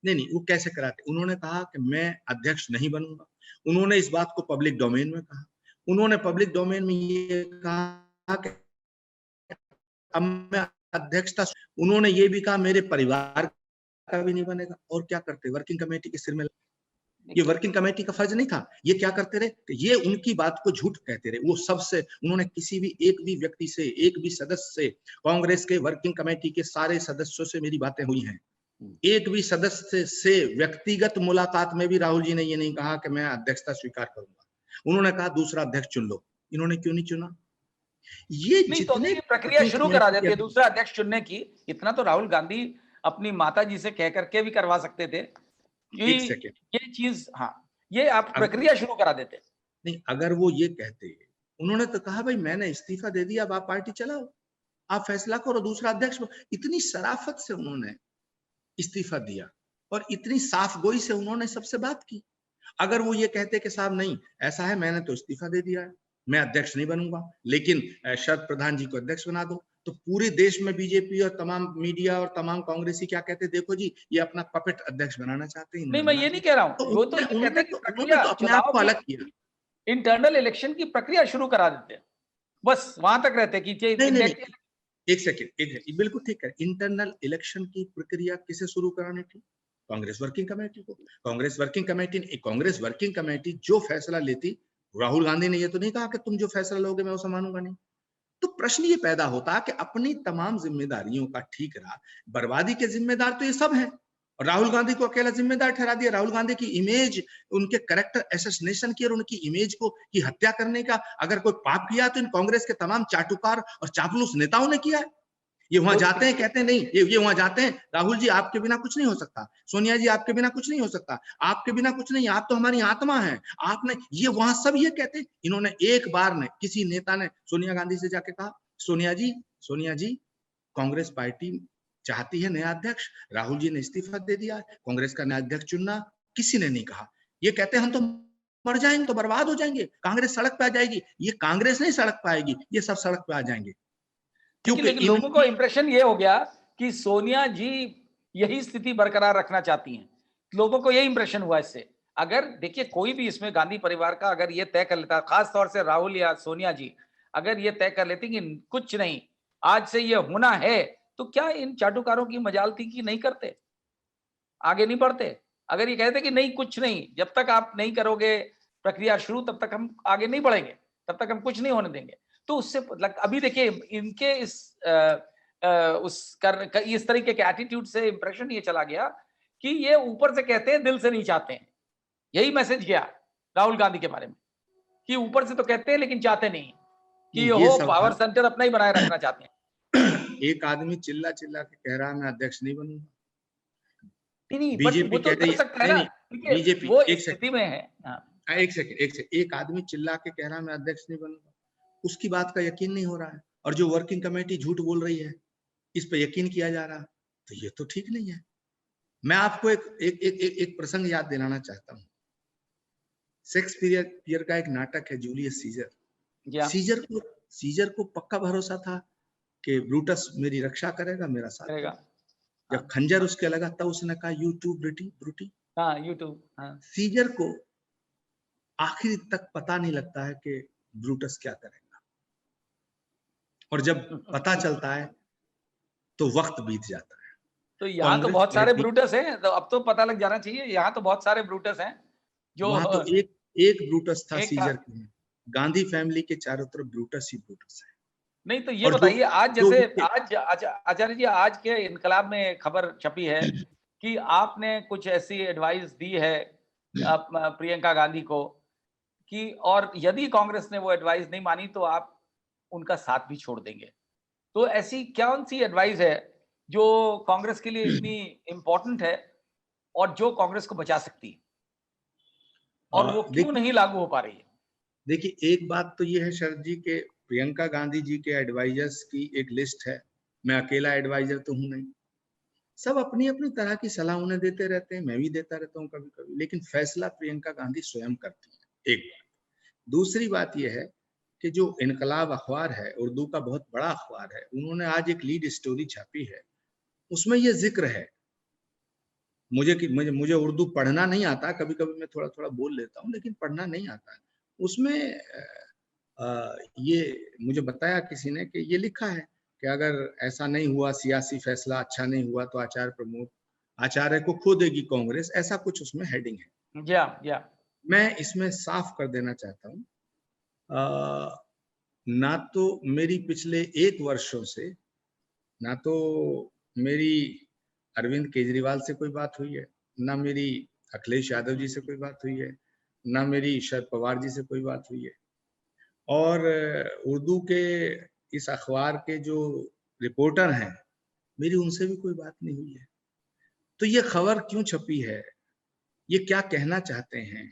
नहीं नहीं, वो कैसे कराते? उन्होंने कहा कि मैं अध्यक्ष नहीं बनूंगा। उन्होंने इस बात को पब्लिक डोमेन में कहा। उन्होंने पब्लिक डोमेन में ये कहा कि अब मैं अध्यक्षता, उन्होंने ये भी कहा मेरे परिवार का भी नहीं बनेगा। और क्या करते? वर्किंग कमेटी के सिर में, ये वर्किंग कमेटी का फर्ज नहीं था? ये क्या करते रहे कि ये उनकी बात को झूठ कहते रहे। वो सबसे, उन्होंने किसी भी एक भी व्यक्ति से, एक भी सदस्य से, कांग्रेस के वर्किंग कमेटी के सारे सदस्यों से मेरी बातें हुई हैं। एक भी सदस्य से व्यक्तिगत मुलाकात में भी राहुल जी ने ये नहीं कहा कि मैं अध्यक्षता स्वीकार करूंगा। उन्होंने कहा दूसरा अध्यक्ष चुन लो। इन्होंने क्यों नहीं चुना? ये नहीं, तो अगर जितने ये प्रक्रिया शुरू करा देते कमेटी, दूसरा अध्यक्ष चुनने की, इतना तो राहुल गांधी अपनी माता जी से कह करके भी करवा सकते थे कि एक सेकेंड, ये चीज, हाँ, ये आप प्रक्रिया शुरू करा देते। नहीं, अगर वो ये कहते, उन्होंने तो कहा भाई मैंने इस्तीफा दे दिया, अब आप पार्टी चलाओ, आप फैसला करो, दूसरा अध्यक्ष। इतनी शराफत से उन्होंने इस्तीफा दिया और इतनी साफ गोई से उन्होंने सबसे बात की। अगर वो ये कहते कि साहब नहीं ऐसा है, मैंने तो इस्तीफा दे दिया है, मैं अध्यक्ष नहीं बनूंगा, लेकिन शरद प्रधान जी को अध्यक्ष बना दो, तो पूरे देश में बीजेपी और तमाम मीडिया और तमाम कांग्रेसी क्या कहते? देखो जी, ये अपना पपेट अध्यक्ष बनाना चाहते हैं, नहीं, इन्होंने मैं बना ये नहीं दिया। कह रहा तो हूं, वो तो ये कहते हैं कि उन्होंने प्रक्रिया तो अपने आप चुनाव को की, अलग किया। इंटरनल इलेक्शन की प्रक्रिया शुरू करा देते हैं, बस वहां तक रहते कि नहीं नहीं नहीं, एक सेकेंड, एक बिल्कुल ठीक है। इंटरनल इलेक्शन की प्रक्रिया किसे शुरू कराने थी? कांग्रेस वर्किंग कमेटी को। कांग्रेस वर्किंग कमेटी जो फैसला लेती, राहुल गांधी ने ये तो नहीं कहा कि तुम जो फैसला लोगे मैं उसे मानूंगा नहीं। तो प्रश्न ये पैदा होता कि अपनी तमाम जिम्मेदारियों का ठीकरा, बर्बादी के जिम्मेदार तो ये सब हैं, और राहुल गांधी को अकेला जिम्मेदार ठहरा दिया। राहुल गांधी की इमेज, उनके कैरेक्टर असैसिनेशन की और उनकी इमेज को की हत्या करने का अगर कोई पाप किया तो इन कांग्रेस के तमाम चाटुकार और चापलूस नेताओं ने किया है। ये वहां जाते हैं, कहते हैं नहीं, ये वहां जाते हैं, राहुल जी आपके बिना कुछ नहीं हो सकता, सोनिया जी आपके बिना कुछ नहीं हो सकता, आपके बिना कुछ नहीं, आप तो हमारी आत्मा है, आपने, ये वहां सब ये कहते हैं। इन्होंने एक बार ने, किसी नेता ने सोनिया गांधी से जाके कहा, सोनिया जी कांग्रेस पार्टी चाहती है नया अध्यक्ष, राहुल जी ने इस्तीफा दे दिया, कांग्रेस का नया अध्यक्ष चुनना? किसी ने नहीं कहा। ये कहते हैं हम तो मर जाएंगे, तो बर्बाद हो जाएंगे, कांग्रेस सड़क पे आ जाएगी। ये कांग्रेस नहीं सड़क पे आएगी, ये सब सड़क पे आ जाएंगे, क्योंकि लेकिन लोगों को इंप्रेशन ये हो गया कि सोनिया जी यही स्थिति बरकरार रखना चाहती हैं, लोगों को यही इंप्रेशन हुआ इससे। अगर देखिए कोई भी इसमें गांधी परिवार का अगर ये तय कर लेता, खास तौर से राहुल या सोनिया जी अगर ये तय कर लेती कि कुछ नहीं, आज से ये होना है, तो क्या इन चाटुकारों की मजाल थी कि नहीं करते, आगे नहीं बढ़ते? अगर ये कहते कि नहीं कुछ नहीं, जब तक आप नहीं करोगे प्रक्रिया शुरू तब तक हम आगे नहीं बढ़ेंगे, तब तक हम कुछ नहीं होने देंगे, तो उससे अभी देखिए इनके इस इस तरीके के एटीट्यूड से इंप्रेशन ये चला गया कि ये ऊपर से कहते हैं दिल से नहीं चाहते हैं। यही मैसेज गया राहुल गांधी के बारे में कि ऊपर से तो कहते हैं लेकिन चाहते नहीं कि ये हो पावर सेंटर अपना ही बनाए रखना चाहते हैं। एक आदमी चिल्ला चिल्ला के कह रहा है मैं अध्यक्ष नहीं बनूंगा, नहीं, बट वो बीजेपी तो कह रही कर है, सकता है नहीं ना, नहीं, देखिए बीजेपी, वो एक इस सेकंड, स्थिति में है। हाँ, एक आदमी चिल्ला के कह रहा है मैं अध्यक्ष नहीं बनूंगा, उसकी बात का यकीन नहीं हो रहा है, और जो वर्किंग कमेटी झूठ बोल रही है इस पे यकीन किया जा रहा है, तो ये तो ठीक नहीं है। मैं आपको एक प्रसंग याद दिलाना चाहता हूँ। शेक्सपियर का एक नाटक है जूलियस सीजर। सीजर को पक्का भरोसा था कि ब्रूटस मेरी रक्षा करेगा, मेरा साथ करेगा। जब खंजर उसके लगा तब उसने कहा यू टू ब्रूटी। हाँ, यूट्यूब। हाँ, सीजर को आखिर तक पता नहीं लगता है कि ब्रूटस क्या करेगा, और जब पता चलता है तो वक्त बीत जाता है। तो यहाँ तो कांग्रेस बहुत सारे पार्टी, ब्रूटस हैं, तो अब तो पता लग जाना चाहिए, यहाँ तो बहुत सारे ब्रूटस हैं जो वहां तो एक ब्रूटस था एक था। सीजर के, गांधी फैमिली के चारों तरफ ब्रूटस ही ब्रूटस है। नहीं, तो ये और जो बताइए आज जो जैसे उसके, आज आचार्य जी आज के इनकलाब में खबर छपी है कि आपने कुछ ऐसी एडवाइस दी है प्रियंका गांधी को कि, और यदि कांग्रेस ने वो एडवाइस नहीं मानी तो आप उनका साथ भी छोड़ देंगे। तो ऐसी कौन सी एडवाइस है जो कांग्रेस के लिए इतनी इंपॉर्टेंट है और जो कांग्रेस को बचा सकती है, और वो क्यों नहीं लागू हो पा रही है? देखिए, एक बात तो ये है शरद जी के प्रियंका गांधी जी के एडवाइजर्स की एक लिस्ट है। मैं अकेला एडवाइजर तो हूं नहीं, सब अपनी अपनी तरह की सलाह उन्हें देते रहते हैं, मैं भी देता रहता हूं कभी कभी, लेकिन फैसला प्रियंका गांधी स्वयं करती है। एक बात। दूसरी बात यह है कि जो इनकलाब अखबार है, उर्दू का बहुत बड़ा अखबार है, उन्होंने आज एक लीड स्टोरी छापी है, उसमें यह जिक्र है, मुझे उर्दू पढ़ना नहीं आता, कभी कभी मैं थोड़ा थोड़ा बोल लेता हूँ, लेकिन पढ़ना नहीं आता। उसमें ये मुझे बताया किसी ने कि ये लिखा है कि अगर ऐसा नहीं हुआ, सियासी फैसला अच्छा नहीं हुआ, तो आचार्य को खो देगी कांग्रेस, ऐसा कुछ उसमें हेडिंग है। या मैं इसमें साफ कर देना चाहता हूँ, ना तो मेरी पिछले 1 वर्षों से, ना तो मेरी अरविंद केजरीवाल से कोई बात हुई है, ना मेरी अखिलेश यादव जी से कोई बात हुई है, ना मेरी शरद पवार जी से कोई बात हुई है, और उर्दू के इस अखबार के जो रिपोर्टर हैं, मेरी उनसे भी कोई बात नहीं हुई है। तो ये खबर क्यों छपी है, ये क्या कहना चाहते हैं?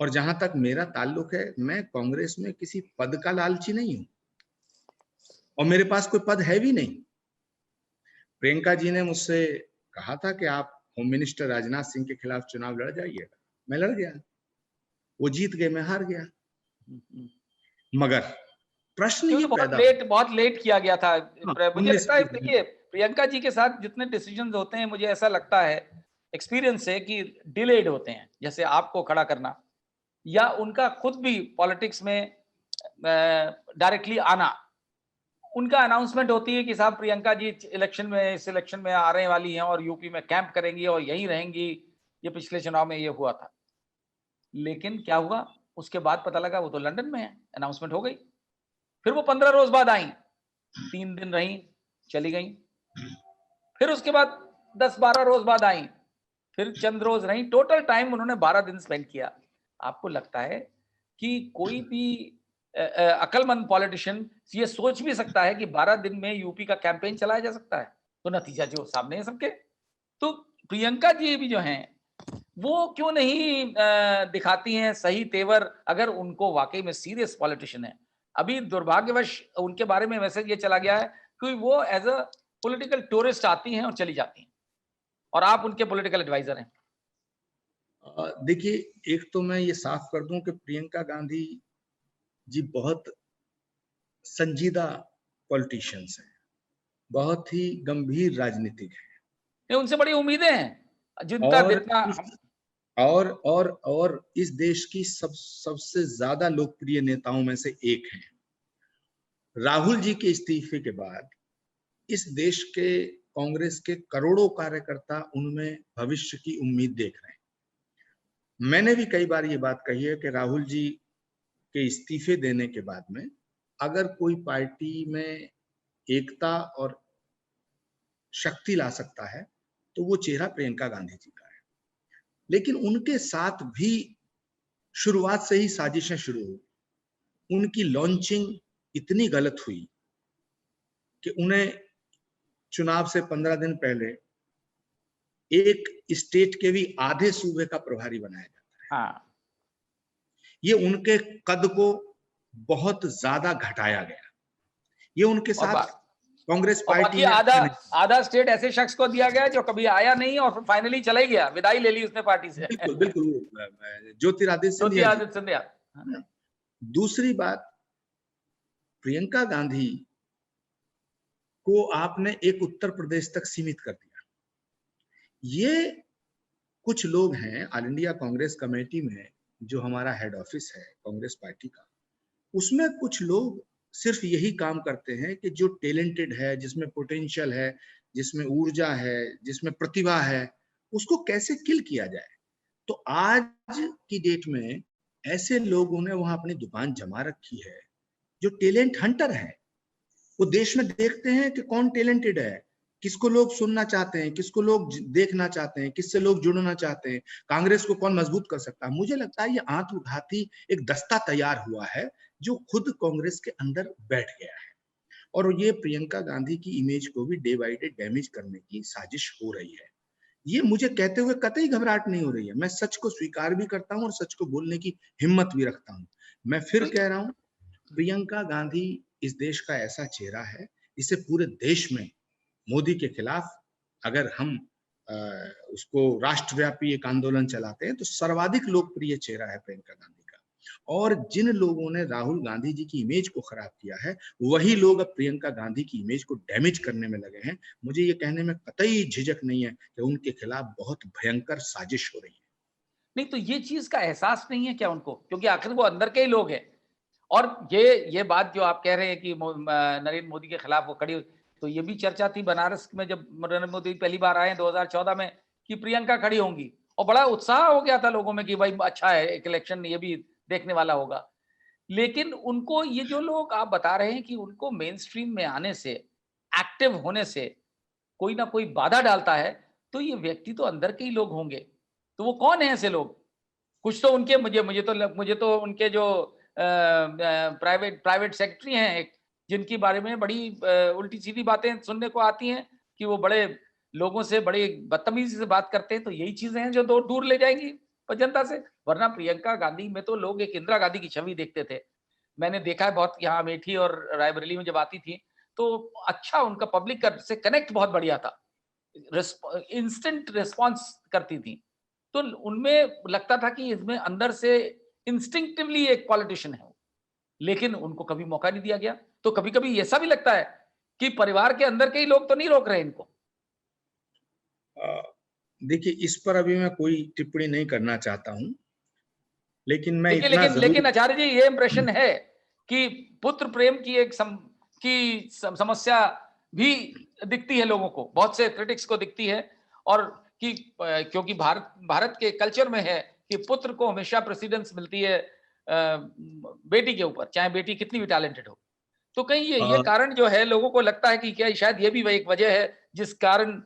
और जहां तक मेरा ताल्लुक है, मैं कांग्रेस में किसी पद का लालची नहीं हूं, और मेरे पास कोई पद है भी नहीं। प्रियंका जी ने मुझसे कहा था कि आप होम मिनिस्टर राजनाथ सिंह के खिलाफ चुनाव लड़ जाइएगा, मैं लड़ गया, वो जीत गए, मैं हार गया। मगर प्रश्न ये क्योंकि पैदा बहुत लेट किया गया था। हाँ, मुझे लगता है, 19 देखिए, प्रियंका जी के साथ जितने डिसीजन होते हैं, मुझे ऐसा लगता है एक्सपीरियंस से कि डिलेड होते हैं, जैसे आपको खड़ा करना, या उनका खुद भी पॉलिटिक्स में डायरेक्टली आना। उनका अनाउंसमेंट होती है कि साहब प्रियंका जी इस इलेक्शन में आने वाली हैं और यूपी में कैंप करेंगी और यहीं रहेंगी। ये पिछले चुनाव में ये हुआ था, लेकिन क्या हुआ उसके बाद पता लगा वो तो लंदन में है, अनाउंसमेंट हो गई। फिर वो 15 रोज बाद आई, 3 दिन रही, चली गई। फिर उसके बाद 10-12 रोज बाद आई, फिर चंद रोज रही, टोटल टाइम उन्होंने 12 दिन स्पेंड किया। आपको लगता है कि कोई भी अकलमंद पॉलिटिशियन ये सोच भी सकता है कि 12 दिन में यूपी का कैंपेन चलाया जा सकता है? तो नतीजा जो सामने है सबके। तो प्रियंका जी भी जो हैं, वो क्यों नहीं दिखाती हैं सही तेवर, अगर उनको वाकई में सीरियस पॉलिटिशियन है? अभी दुर्भाग्यवश उनके बारे में मैसेज ये चला गया है कि वो एज अ पॉलिटिकल टूरिस्ट आती हैं और चली जाती हैं, और आप उनके पॉलिटिकल एडवाइजर हैं। देखिए, एक तो मैं ये साफ कर दूं कि प्रियंका गांधी जी बहुत संजीदा पॉलिटिशियंस हैं, बहुत ही गंभीर राजनीतिक हैं, नहीं, उनसे बड़ी उम्मीदें हैं जिनका और जितना इस हम। और इस देश की सबसे ज्यादा लोकप्रिय नेताओं में से एक हैं। राहुल जी के इस्तीफे के बाद इस देश के कांग्रेस के करोड़ों कार्यकर्ता उनमें भविष्य की उम्मीद देख रहे हैं। मैंने भी कई बार ये बात कही है कि राहुल जी के इस्तीफे देने के बाद में अगर कोई पार्टी में एकता और शक्ति ला सकता है, तो वो चेहरा प्रियंका गांधी जी का है। लेकिन उनके साथ भी शुरुआत से ही साजिशें शुरू हुई। उनकी लॉन्चिंग इतनी गलत हुई कि उन्हें चुनाव से 15 दिन पहले एक स्टेट के भी आधे सूबे का प्रभारी बनाया जाता है। हाँ, ये उनके कद को बहुत ज्यादा घटाया गया। ये उनके और साथ कांग्रेस और पार्टी बाकी ने आधा अच्छा नहीं। आधा स्टेट ऐसे शख्स को दिया गया जो कभी आया नहीं और फिर फाइनली चला ही गया, विदाई ले ली उसने पार्टी से। बिल्कुल बिल्कुल, ज्योतिरादित्य सिंधिया जी। ज्योतिरादित्य सिंधिया। दूसरी बात, प्रियंका गांधी को आपने एक उत्तर प्रदेश तक सीमित कर दिया। ये कुछ लोग हैं ऑल इंडिया कांग्रेस कमेटी में, जो हमारा हेड ऑफिस है कांग्रेस पार्टी का, उसमें कुछ लोग सिर्फ यही काम करते हैं कि जो टैलेंटेड है, जिसमें पोटेंशियल है, जिसमें ऊर्जा है, जिसमें प्रतिभा है, उसको कैसे किल किया जाए। तो आज की डेट में ऐसे लोगों ने वहां अपनी दुकान जमा रखी है, जो टैलेंट हंटर है। वो देश में देखते हैं कि कौन टैलेंटेड है, किसको लोग सुनना चाहते हैं, किसको लोग देखना चाहते हैं, किससे लोग जुड़ना चाहते हैं, कांग्रेस को कौन मजबूत कर सकता है। मुझे लगता है ये आत्मघाती एक दस्ता तैयार हुआ है जो खुद कांग्रेस के अंदर बैठ गया है, और ये प्रियंका गांधी की इमेज को भी डे बाय डे डैमेज करने की साजिश हो रही है। ये मुझे कहते हुए कतई घबराहट नहीं हो रही है। मैं सच को स्वीकार भी करता हूं और सच को बोलने की हिम्मत भी रखता हूं। मैं फिर कह रहा हूं, प्रियंका गांधी इस देश का ऐसा चेहरा है, इसे पूरे देश में मोदी के खिलाफ अगर हम उसको राष्ट्रव्यापी एक आंदोलन चलाते हैं तो सर्वाधिक लोकप्रिय चेहरा है प्रियंका गांधी का। और जिन लोगों ने राहुल गांधी जी की इमेज को खराब किया है, वही लोग अब प्रियंका गांधी की इमेज को डैमेज करने में लगे हैं। मुझे ये कहने में कतई झिझक नहीं है कि उनके खिलाफ बहुत भयंकर साजिश हो रही है। नहीं तो ये चीज का एहसास नहीं है क्या उनको, क्योंकि आखिर वो अंदर के ही लोग हैं। और ये बात जो आप कह रहे हैं कि नरेंद्र मोदी के खिलाफ वो खड़ी, तो ये भी चर्चा थी बनारस में जब नरेंद्र मोदी पहली बार आए 2014 में कि प्रियंका खड़ी होंगी, और बड़ा उत्साह हो गया था लोगों में कि भाई अच्छा है, एक इलेक्शन ये भी देखने वाला होगा। लेकिन उनको ये जो लोग आप बता रहे हैं कि उनको मेन स्ट्रीम में आने से, एक्टिव होने से कोई ना कोई बाधा डालता है, तो ये व्यक्ति तो अंदर के ही लोग होंगे। तो वो कौन है ऐसे लोग? कुछ तो उनके मुझे तो उनके जो प्राइवेट सेक्रेटरी हैं एक, जिनके बारे में बड़ी उल्टी-सीधी बातें सुनने को आती हैं कि वो बड़े लोगों से बड़ी बदतमीज़ी से बात करते हैं, तो यही चीज़ें हैं जो दूर ले जाएँगी जनता से। वरना प्रियंका गांधी में तो लोग एक इंदिरा गांधी की छवि देखते थे। मैंने देखा है बहुत, यहाँ अमेठी और रायबरेली में जब आती थी, तो अच्छा उनका पब्लिक से कनेक्ट बहुत बढ़िया था। इंस्टेंट रिस्पॉन्स करती थी। तो उनमें लगता था कि इसमें अंदर से इंस्टिंक्टिवली एक पॉलिटिशियन है वो, लेकिन उनको कभी मौका नहीं दिया गया। तो कभी-कभी ऐसा भी लगता है कि परिवार के अंदर के ही लोग तो नहीं रोक रहे इनको। देखिए, इस पर अभी मैं कोई टिप्पणी नहीं करना चाहता हूं, लेकिन मैं देखिए, इतना जरूर लेकिन आचार्य जी ये इंप्रेशन है कि पुत्र प्रेम की एक समस्या भी दिखती है लोगों को, बहुत से क्रिटिक्स को दिखती है, और कि क्योंकि भारत के कल्चर में है कि पुत्र को हमेशा प्रेसिडेंस मिलती है बेटी के ऊपर, चाहे बेटी कितनी भी टैलेंटेड हो। तो कहीं ये कारण जो है, लोगों को लगता है कि क्या शायद ये भी एक वजह है जिस कारण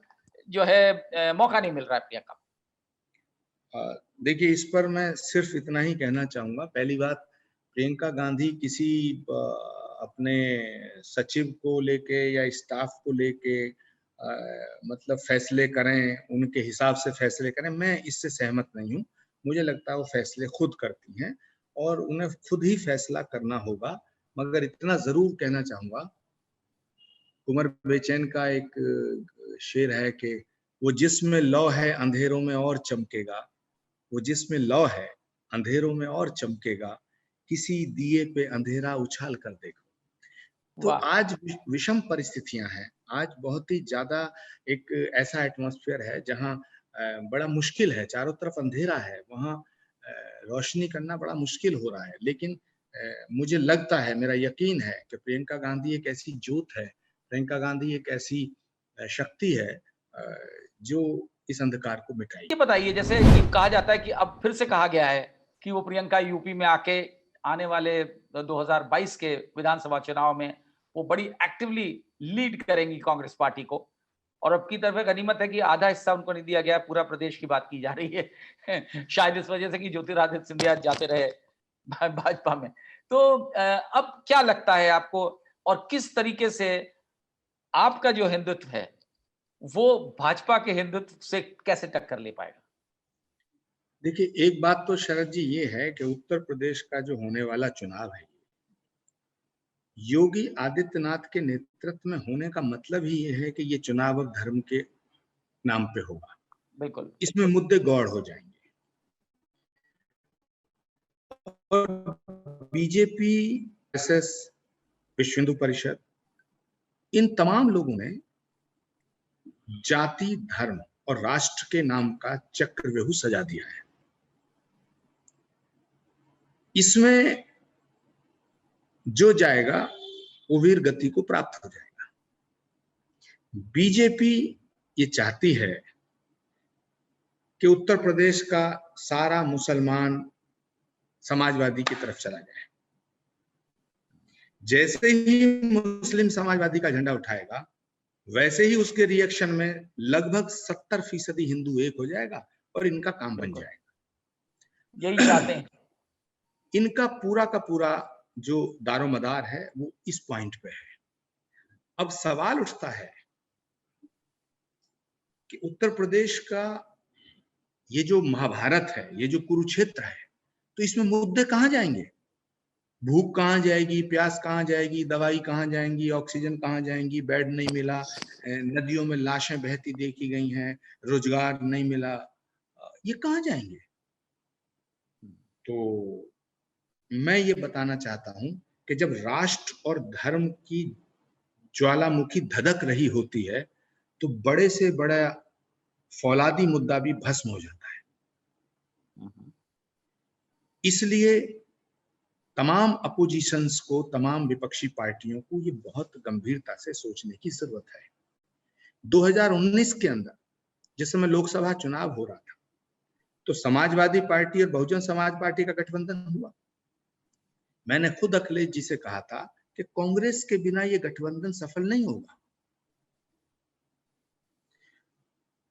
जो है मौका नहीं मिल रहा है प्रियंका। देखिए, इस पर मैं सिर्फ इतना ही कहना चाहूंगा। पहली बात, प्रियंका गांधी किसी अपने सचिव को लेके या स्टाफ को लेके मतलब फैसले करें, उनके हिसाब से फैसले करें, मैं इससे सहमत नहीं हूं। मुझे लगता है वो फैसले खुद करती हैं और उन्हें खुद ही फैसला करना होगा। मगर इतना जरूर कहना चाहूंगा, कुंवर बेचैन का एक शेर है कि वो जिसमें लौ है अंधेरों में और चमकेगा, वो जिसमें लौ है अंधेरों में और चमकेगा, किसी दिए पे अंधेरा उछाल कर देखो। तो वाह! आज विषम परिस्थितियां हैं। आज बहुत ही ज्यादा एक ऐसा एटमॉस्फेयर है जहां बड़ा मुश्किल है, चारों तरफ अंधेरा है, वहां रोशनी करना बड़ा मुश्किल हो रहा है। लेकिन मुझे लगता है, मेरा यकीन है कि प्रियंका गांधी एक ऐसी ज्योत है, प्रियंका गांधी एक ऐसी शक्ति है जो इस अंधकार को मिटाएगी। ये बताइए, जैसे कि कहा जाता है कि अब फिर से कहा गया है कि वो प्रियंका यूपी में आके आने वाले 2022 के विधानसभा चुनाव में वो बड़ी एक्टिवली लीड करेंगी कांग्रेस पार्टी को, और अब की तरफ गनीमत है कि आधा हिस्सा उनको नहीं दिया गया, पूरा प्रदेश की बात की जा रही है शायद इस वजह से कि ज्योतिरादित्य सिंधिया जाते रहे भाजपा में। तो अब क्या लगता है आपको, और किस तरीके से आपका जो हिंदुत्व है वो भाजपा के हिंदुत्व से कैसे टक्कर ले पाएगा? देखिए, एक बात तो शरद जी ये है कि उत्तर प्रदेश का जो होने वाला चुनाव है, योगी आदित्यनाथ के नेतृत्व में होने का मतलब ही ये है कि ये चुनाव अब धर्म के नाम पे होगा। बिल्कुल। इसमें मुद्दे गौड़ हो जाएंगे और बीजेपी, एसएस, विश्व हिंदू परिषद, इन तमाम लोगों ने जाति, धर्म और राष्ट्र के नाम का चक्रव्यूह सजा दिया है। इसमें जो जाएगा वो वीर गति को प्राप्त हो जाएगा। बीजेपी ये चाहती है कि उत्तर प्रदेश का सारा मुसलमान समाजवादी की तरफ चला जाए। जैसे ही मुस्लिम समाजवादी का झंडा उठाएगा, वैसे ही उसके रिएक्शन में लगभग 70% हिंदू एक हो जाएगा और इनका काम बन बिल्कुल जाएगा। यही चाहते हैं। इनका पूरा का पूरा जो दारोमदार है वो इस पॉइंट पे है। अब सवाल उठता है कि उत्तर प्रदेश का ये जो महाभारत है, ये जो कुरुक्षेत्र है, तो इसमें मुद्दे कहाँ जाएंगे? भूख कहाँ जाएगी, प्यास कहाँ जाएगी, दवाई कहाँ जाएंगी, ऑक्सीजन कहाँ जाएंगी, बेड नहीं मिला, नदियों में लाशें बहती देखी गई हैं, रोजगार नहीं मिला, ये कहाँ जाएंगे? तो मैं ये बताना चाहता हूं कि जब राष्ट्र और धर्म की ज्वालामुखी धधक रही होती है तो बड़े से बड़ा फौलादी मुद्दा भी भस्म हो जाता है। इसलिए तमाम अपोजिशंस को, तमाम विपक्षी पार्टियों को ये बहुत गंभीरता से सोचने की जरूरत है। 2019 के अंदर जिस समय लोकसभा चुनाव हो रहा था तो समाजवादी पार्टी और बहुजन समाज पार्टी का गठबंधन हुआ। मैंने खुद अखिलेश जी से कहा था कि कांग्रेस के बिना ये गठबंधन सफल नहीं होगा,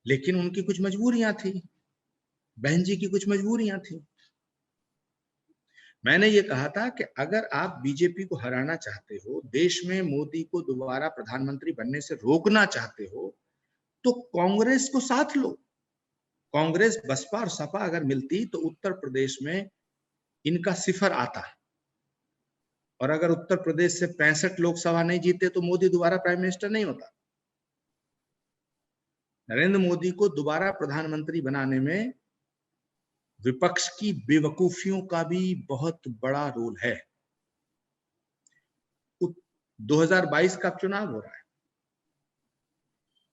लेकिन उनकी कुछ मजबूरियां थी, बहन जी की कुछ मजबूरियां थी। मैंने ये कहा था कि अगर आप बीजेपी को हराना चाहते हो, देश में मोदी को दोबारा प्रधानमंत्री बनने से रोकना चाहते हो, तो कांग्रेस को साथ लो। कांग्रेस, बसपा और सपा अगर मिलती तो उत्तर प्रदेश में इनका सिफर आता, और अगर उत्तर प्रदेश से 65 लोकसभा नहीं जीते तो मोदी दोबारा प्राइम मिनिस्टर नहीं होता। नरेंद्र मोदी को दोबारा प्रधानमंत्री बनाने में विपक्ष की बेवकूफियों का भी बहुत बड़ा रोल है। 2022 का चुनाव हो रहा है,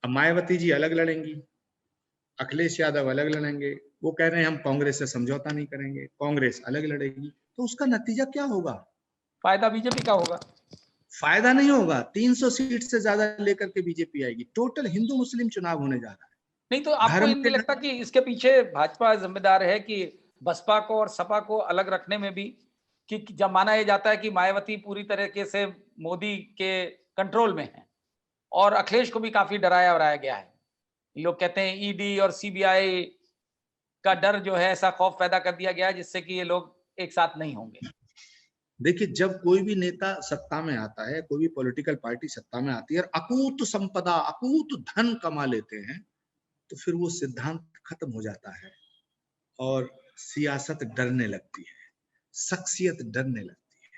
अब मायावती जी अलग लड़ेंगी, अखिलेश यादव अलग लड़ेंगे, वो कह रहे हैं हम कांग्रेस से समझौता नहीं करेंगे, कांग्रेस अलग लड़ेगी, तो उसका नतीजा क्या होगा? फायदा बीजेपी का होगा? फायदा नहीं होगा। 300 सीट से ज्यादा लेकर के बीजेपी आएगी। टोटल हिंदू मुस्लिम चुनाव होने जा रहा है। नहीं तो आपको धर्म ये के नहीं लगता नाम कि इसके पीछे भाजपा जिम्मेदार है कि बसपा को और सपा को अलग रखने में भी, कि जब माना यह जाता है कि मायावती पूरी तरीके से मोदी के कंट्रोल में है और अखिलेश को भी काफी डराया वराया गया है। लोग कहते हैं ईडी और सीबीआई का डर जो है, ऐसा खौफ पैदा कर दिया गया है जिससे कि ये लोग एक साथ नहीं होंगे। देखिए, जब कोई भी नेता सत्ता में आता है, कोई भी पॉलिटिकल पार्टी सत्ता में आती है और अकूत संपदा, अकूत धन कमा लेते हैं, तो फिर वो सिद्धांत खत्म हो जाता है और सियासत डरने लगती है, शख्सियत डरने लगती है।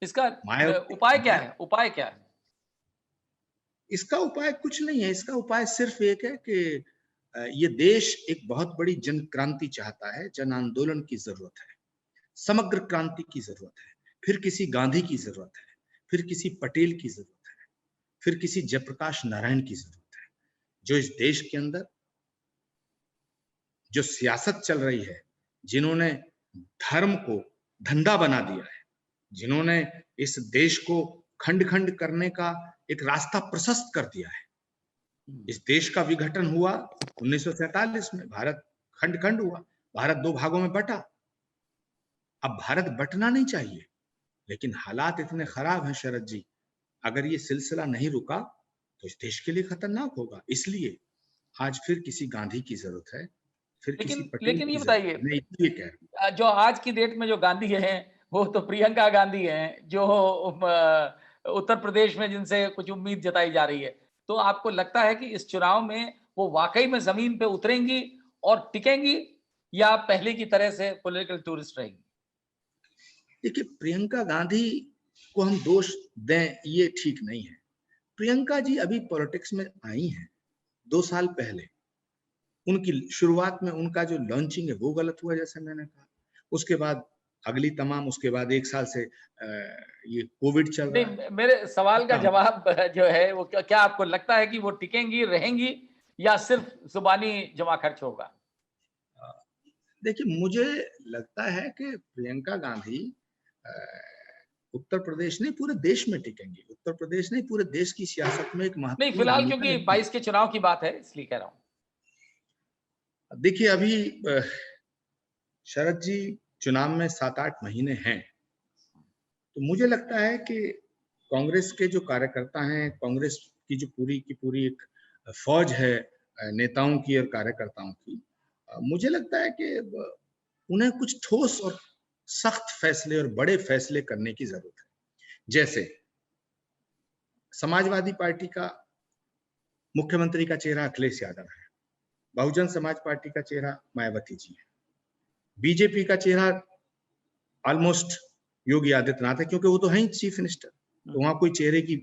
इसका मायावती उपाय क्या है? उपाय क्या है? इसका उपाय कुछ नहीं है। इसका उपाय सिर्फ एक है कि ये देश एक बहुत बड़ी जन क्रांति चाहता है, जन आंदोलन की जरूरत है, समग्र क्रांति की जरूरत है, फिर किसी गांधी की जरूरत है, फिर किसी पटेल की जरूरत है, फिर किसी जयप्रकाश नारायण की जरूरत है, जो इस देश के अंदर जो सियासत चल रही है, जिन्होंने धर्म को धंधा बना दिया है, जिन्होंने इस देश को खंड खंड करने का एक रास्ता प्रशस्त कर दिया है। इस देश का विघटन हुआ 1947 में, भारत खंड खंड हुआ, भारत दो भागों में बटा। अब भारत बटना नहीं चाहिए, लेकिन हालात इतने खराब हैं शरद जी, अगर ये सिलसिला नहीं रुका तो इस देश के लिए खतरनाक होगा। इसलिए आज फिर किसी गांधी की जरूरत है, फिर किसी लेकिन पटेल लेकिन ये की जरूरत है। बताइए, मैं इसलिए कह रहा हूँ। जो आज की डेट में जो गांधी हैं, वो तो प्रियंका गांधी हैं, जो उत्तर प्रदेश में जिनसे कुछ उम्मीद जताई जा रही है। तो आपको लगता है कि इस चुनाव में वो वाकई में जमीन पे उतरेंगी और टिकेंगी, या पहले की तरह से पॉलिटिकल टूरिस्ट रहेंगी? देखिए, प्रियंका गांधी को हम दोष दें ये ठीक नहीं है। प्रियंका जी अभी पॉलिटिक्स में आई हैं 2 साल पहले। उनकी शुरुआत में उनका जो लॉन्चिंग है वो गलत हुआ, जैसे मैंने कहा। उसके बाद अगली तमाम, उसके बाद 1 साल से ये कोविड चल रहा है। नहीं, मेरे सवाल का जवाब जो है वो क्या आपको लगता है कि वो टिकेंगी, रहेंगी, या सिर्फ जुबानी जमा खर्च होगा? देखिए, मुझे लगता है कि प्रियंका गांधी अ, उत्तर प्रदेश नहीं पूरे देश में टिकेंगी। उत्तर प्रदेश नहीं पूरे देश की सियासत में एक नहीं, महत्वपूर्ण फिलहाल भूमिका क्योंकि निभाएंगी। 22 के चुनाव की बात है इसलिए कह रहा हूं। देखिए, अभी शरद जी चुनाव में 7-8 महीने हैं, तो मुझे लगता है कि कांग्रेस के जो कार्यकर्ता हैं, कांग्रेस की जो पूरी की पूरी एक फौज है नेताओं की और कार्यकर्ताओं की, मुझे लगता है कि उन्हें कुछ ठोस और सख्त फैसले और बड़े फैसले करने की जरूरत है। जैसे समाजवादी पार्टी का मुख्यमंत्री का चेहरा अखिलेश यादव है, बहुजन समाज पार्टी का चेहरा मायावती जी है, बीजेपी का चेहरा ऑलमोस्ट योगी आदित्यनाथ है, क्योंकि वो तो है ही चीफ मिनिस्टर, तो वहां कोई चेहरे की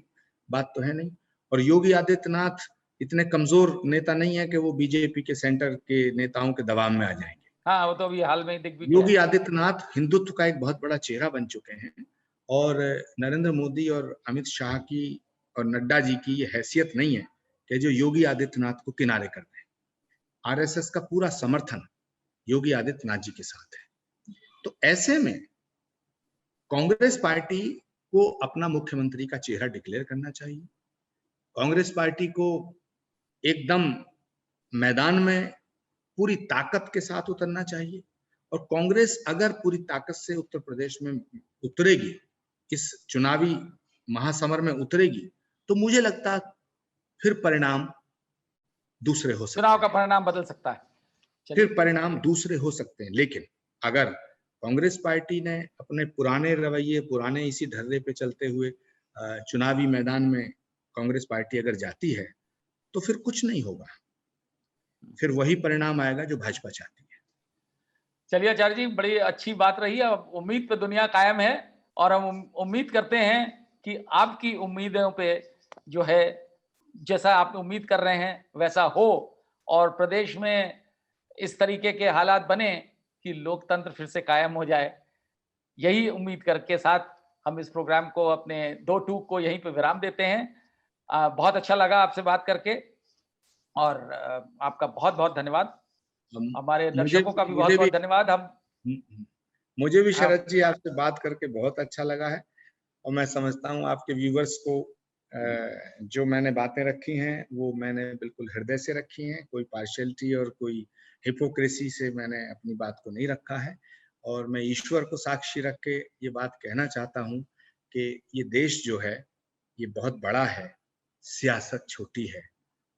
बात तो है नहीं। और योगी आदित्यनाथ इतने कमजोर नेता नहीं है कि वो बीजेपी के सेंटर के नेताओं के दबाव में आ जाएंगे। हाँ, वो तो अभी हाल में ही दिख भी गया योगी है। आदित्यनाथ हिंदुत्व का एक बहुत बड़ा चेहरा बन चुके हैं, और नरेंद्र मोदी और अमित शाह की और नड्डा जी की ये हैसियत नहीं है कि जो योगी आदित्यनाथ को किनारे कर दें। आरएसएस का पूरा समर्थन योगी आदित्यनाथ जी के साथ है। तो ऐसे में कांग्रेस पार्टी को अपना मुख्यमंत्री का चेहरा डिक्लेयर करना चाहिए। कांग्रेस पार्टी को एकदम मैदान में पूरी ताकत के साथ उतरना चाहिए, और कांग्रेस अगर पूरी ताकत से उत्तर प्रदेश में उतरेगी, इस चुनावी महासमर में उतरेगी, तो मुझे लगता फिर परिणाम दूसरे हो सकते चुनाव का हैं, परिणाम बदल सकता है। फिर परिणाम दूसरे हो सकते हैं। लेकिन अगर कांग्रेस पार्टी ने अपने पुराने रवैये, पुराने इसी ढर्रे पे चलते हुए चुनावी मैदान में कांग्रेस पार्टी अगर जाती है, तो फिर कुछ नहीं होगा, फिर वही परिणाम आएगा जो भाजपा चाहती है। चलिए आचार्य जी, बड़ी अच्छी बात रही है। अब उम्मीद पे दुनिया कायम है, और हम उम्मीद करते हैं कि आपकी उम्मीदों पे जो है, जैसा आप उम्मीद कर रहे हैं वैसा हो, और प्रदेश में इस तरीके के हालात बने कि लोकतंत्र फिर से कायम हो जाए। यही उम्मीद करके साथ हम इस प्रोग्राम को, अपने दो टूक को यहीं पे विराम देते हैं। बहुत अच्छा लगा आपसे बात करके, और आपका बहुत बहुत धन्यवाद। हमारे दर्शकों का भी बहुत बहुत धन्यवाद। मुझे भी शरद जी आपसे बात करके बहुत अच्छा लगा है, और मैं समझता हूँ आपके व्यूवर्स को जो मैंने बातें रखी हैं वो मैंने बिल्कुल हृदय से रखी हैं, कोई पार्शियलिटी और कोई हिपोक्रेसी से मैंने अपनी बात को नहीं रखा है। और मैं ईश्वर को साक्षी रख के ये बात कहना चाहता हूँ कि ये देश जो है ये बहुत बड़ा है, सियासत छोटी है,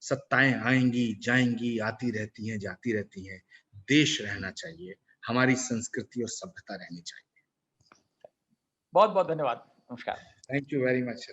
सत्ताएं आएंगी जाएंगी, आती रहती हैं जाती रहती हैं, देश रहना चाहिए, हमारी संस्कृति और सभ्यता रहनी चाहिए। बहुत बहुत धन्यवाद। नमस्कार। Thank you very much.